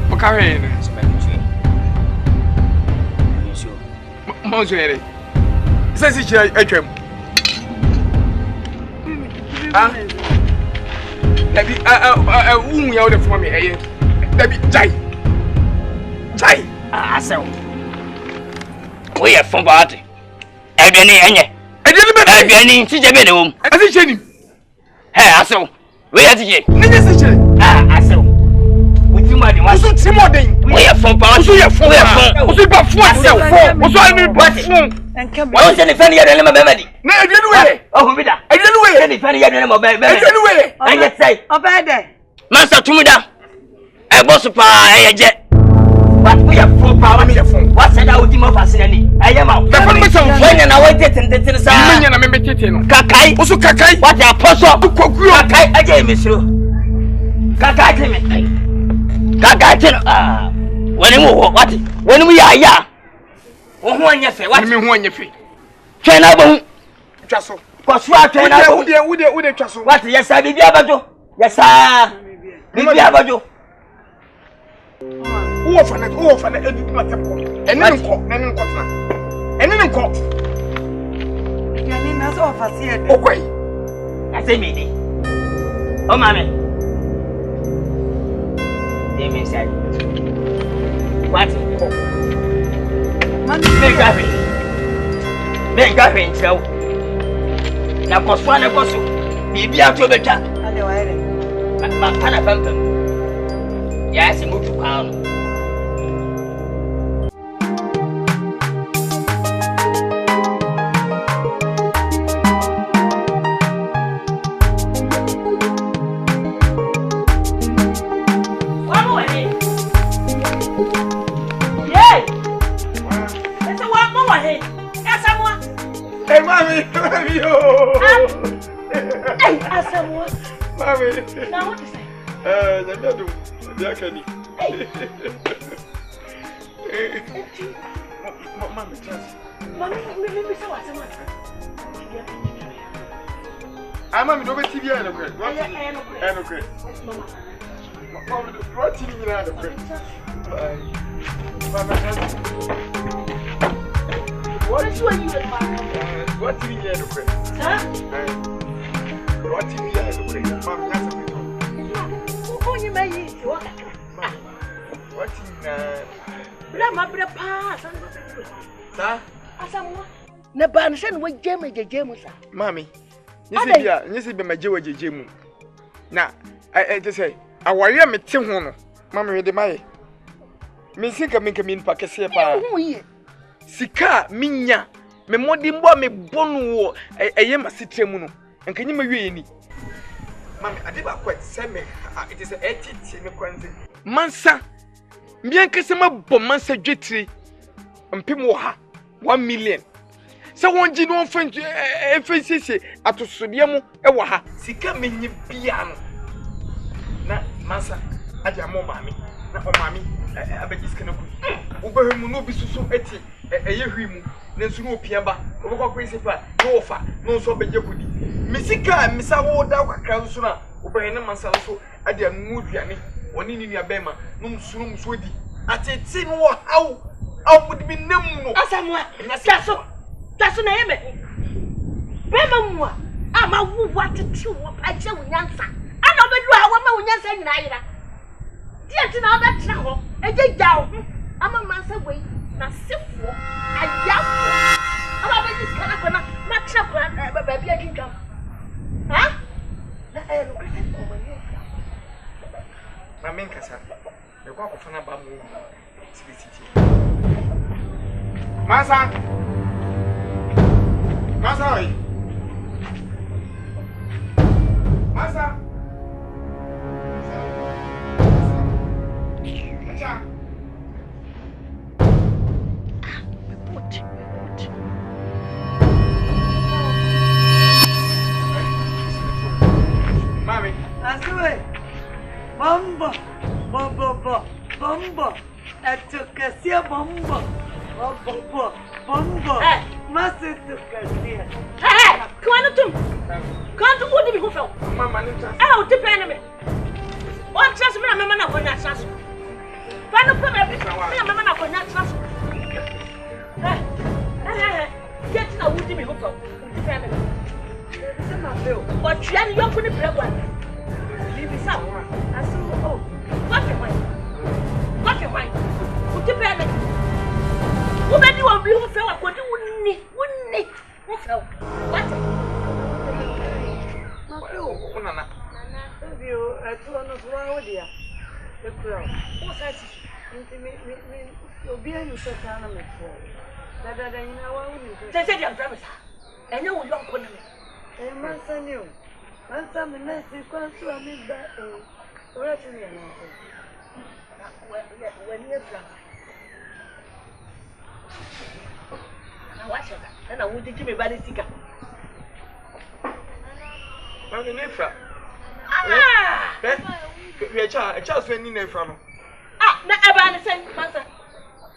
Macarena. Monsieur, says it's a trim. Ah, we out for me, eh? Jai. Ah, so we are from party. I didn't see the room. I see him. Hey, so we are the ah, so with you, my we are from party. We are from and come on, send a funny memory. No, I didn't wait. Oh, I didn't wait any funny memory. I didn't wait. I just say, oh, bad day. Master Tumida. I boss pa eje. What we have for power me phone. What said I would give up asinani? I am out. When I waited and the sa. Me na me tete no. Kakai. Oso kakai. What the apostle? Kakai aje mesro. Kakai teme. Kakai teme. Ah. When we are ya. Wo ho anya fe. What me ho anya fe. Twen na bo. Twa so. Kwasua twen na bo. Wo twa so. What yes I bibi abajo. Yes ah. Bibi abajo. Who for the edit matter ko. Ene nko tena. Ene nko. Yani na so fa se e. Okwai. Ase me ni. O mame. Dey me say. What? Man me gafe nchao. Na koswa na koso. Bibi ato beta. ale wa ere. Ma kana pam. Ya si mutu kwa. Hey, mommy, yo. Hey, Asamoah. Mommy. Now what is it? The Akani. Mommy, just. Mommy, me say what? I'm on the TV and okay. And okay. Mama, what TV and okay. Mama, what is what you what TV and okay? Huh? What TV and okay? Mama, that's a bit. Who you may eat? What? What in Let my brother pass. Sir? Asamoah. Na ban sen we jemu sa. Mami. Nyesi be majewa jejemu. Na I just say aware me te ho no. Mama we de mai. Me sika me kamin pa kese pa. Sika minya me modi mbo me bonu wo eye masitremu no. Enkanyi ma wie ni. Mami ade ba kwet se me it is a etiti me kwanze. Mansa. Mbien kese ma bom mansa dwetiri. Mpem wo ha 1 million. Se wonji no efensisi atosodie mu e wo ha sika menyi bia no na masa aja mo mami na o mami abeji sika na ku wo behemu no bisusu eti eye hwi mu na nsu no opia ba wo bekọ principal no ofa no so beje kudi misika misa wo da kwakra nso na wo behene masa nso ade anu duane oni ni abema no msuru msodi ateti no wo hawo awudi bi nemu no Asamoah That's na yeme. Bema mwa. Ama wu watete wo pache wunyansa. Ana obedu a wo ma wunyansa nyina ayira. Die ti na obetra ho. Ejeja ho. Ama mansa wei na sefo. Ayafo. Ama beji skana kona matra kwa baba bia twintwam. Ha? Na no kwete ko mani. Na menkasa. Me kwa kofana ba mu. Sibiti. Masa. Masa oi. Masa. Acha. Put. Mami. Asue. Bomba. Atukasia bomba. Bomba. Masa tukasia. Kwantum. Kwantum wodi bi hofel. Mama ni trust. O ti pene me. O trust me na mama na konya trust. Fanu ko me bi. Me na mama na konya trust. Get na wodi bi hofel. O ti pene me. Se ma feel. O twa ni yoko ni pregwa. Bibi sa. Asu oh. What you want? O ti pene. Wo be di wo bi hofel akodi wonni. Hofel. What? Nana. Bio, atuwa no fwa odia. Ekura. O sa si. Me obi anu so kana me fo. Dada nyina wa uni. Se dia promise. Enye wo yonko na me. Mansa ni o. Mansa me na si kwa so ami ba Where to me? When you're from. Now, watch it. And I wouldn't give me by the ticket. I'm in Efra. Ah! We are just winning Efra. Ah, na eba na sen masa.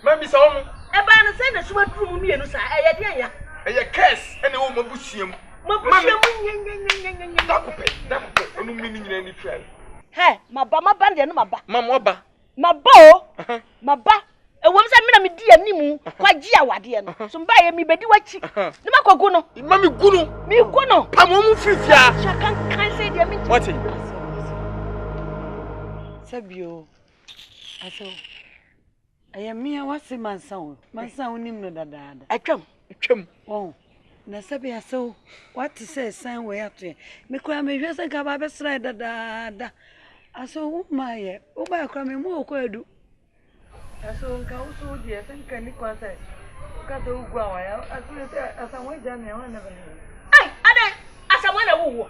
Mami sa omo. Eba na sen na suwa drum mi enu sa eye de ya. Eye curse ene wo mabusuam. Mabusuam nyenyenyenyenyenyen. Dakope. Onu mi ni nyina ni try. He, maba de no maba. Mama oba. Maba o. Maba. Ewom se me na me di animu, kwaji awade no. So mba ye mi bedi wachi. Ne makogu no. Mami gunu. Mi gunu. Pamo mu fifia. Shakan kan say de mi. What? Sabio. Aso. Ayamia wase mansan nim no dadaada. Atwam. Oh. Na sabi aso what say san we ato. Me kwa me hwese ka ba be srai dadaada. Aso wo maye, wo ba kwa me mu okwadu. Aso nka wo so die senka ni kwa sai. Ka do ugwa wa ya. Aso se asa wo ja me wa na ba. Ai, ade, asa mo na wo.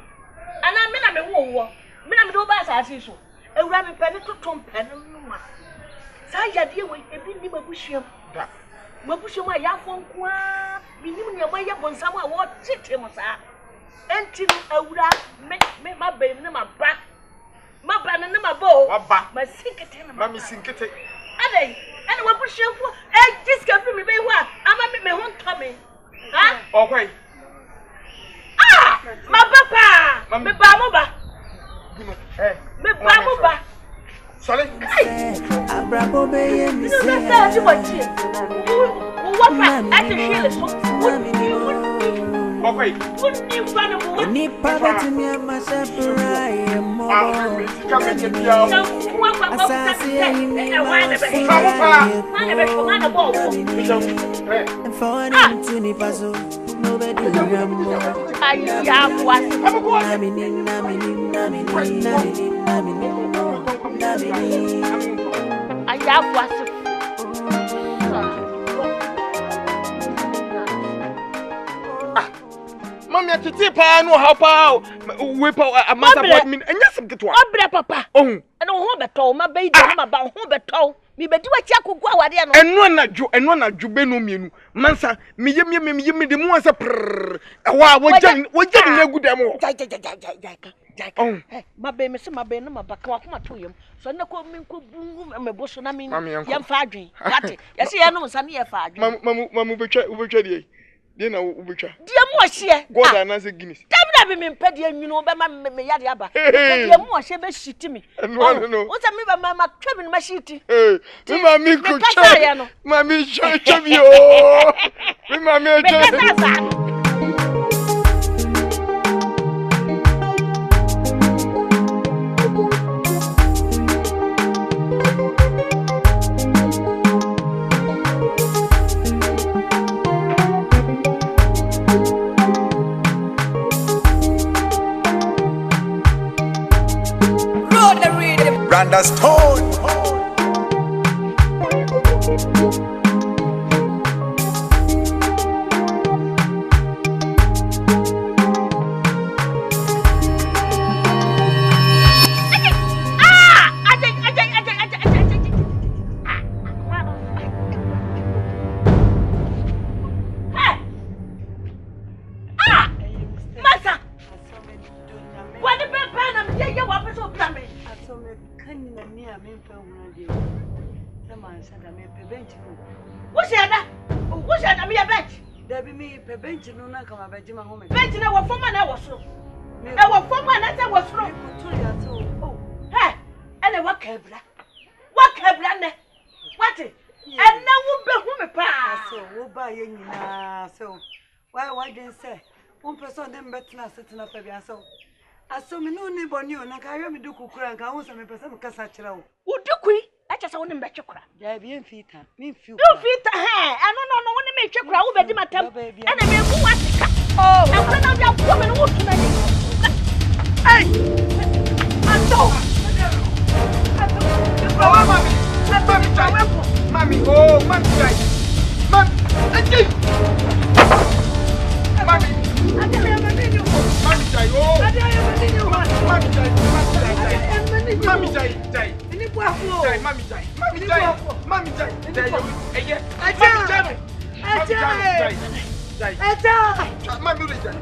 Ana me na me wo. Me na me do ba sa asi so. Ewura me pene totom pene no ma. Sa yade we ebi ni mabuhwem. Da. Mabuhwem a ya fonko a minim ne ma ye bonsam a wo tete mo sa. Enti no ewura me ma ba ni ma ba. Ma ba ne ma ba o. Waba. Ma sinkete na Mami sinkete. Ade, ene mabuhwem fo jiska fi me be hu a ama me ho ntome. Ha? Okwai. Ah! Ma papa. Me ba mo ba. Me ba mo ba. Sorry. Abrabo be ye mi se. No be say what you. What fa? At the shele so. Okay. Wouldn't fan of Ni pabati mi ama shapura mo. Asasi ni and for him to ni paso. Nobody remember. Mami atiti pa no ha pa we pa amasa board min enya sem ketwa obre papa ohun eno ho beto ma be ide ma ba ho beto mi bedi wachi akogu awade no eno na dwo be no mienu mansa mi ye de mu asa prr wa woje ni agu dem ho jai ma be me se ma be no ma ba ka wa koma to yem so na ko min ko bungu me boso na min yem fa adwen yate yesi ye no nsa ne ye fa adwen mamu betwa die de na ubetwa die mu ohye god anase guinness dabda be me mpade anwunu be ma me yade aba die mu ohye be shiti me no o se me ba ma twa bi ma shiti me ma mi ko twa ma mi twa bi o me ma mi twa Randa's Tone. bench no na kama beji ma home bench na wo foma na wo so e wo foma na se wo so kutu ya to oh he ene wa kabra ne what ene wo be hu me pa so wo ba ye nyina so why den say one person dem betna setna pa bia so aso me no ni boni o na ka hwe me duku kura nka ho so me pese me kasa kira wo udukui acha sa woni mbetwe kura ya bi enfita mi mfiu enfita he eno no woni me twe kura wo bedi matam ene me ku wasika oh e kura na bia ko me no wutu na ni ai ato Mami, oh, mami, mami, mami, mami, oh, mami, Mami jai. Ini buafo. Jai, mami jai. Eye. Mami ule jai.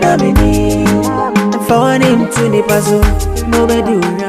Namini, for him to the puzzle, nobody will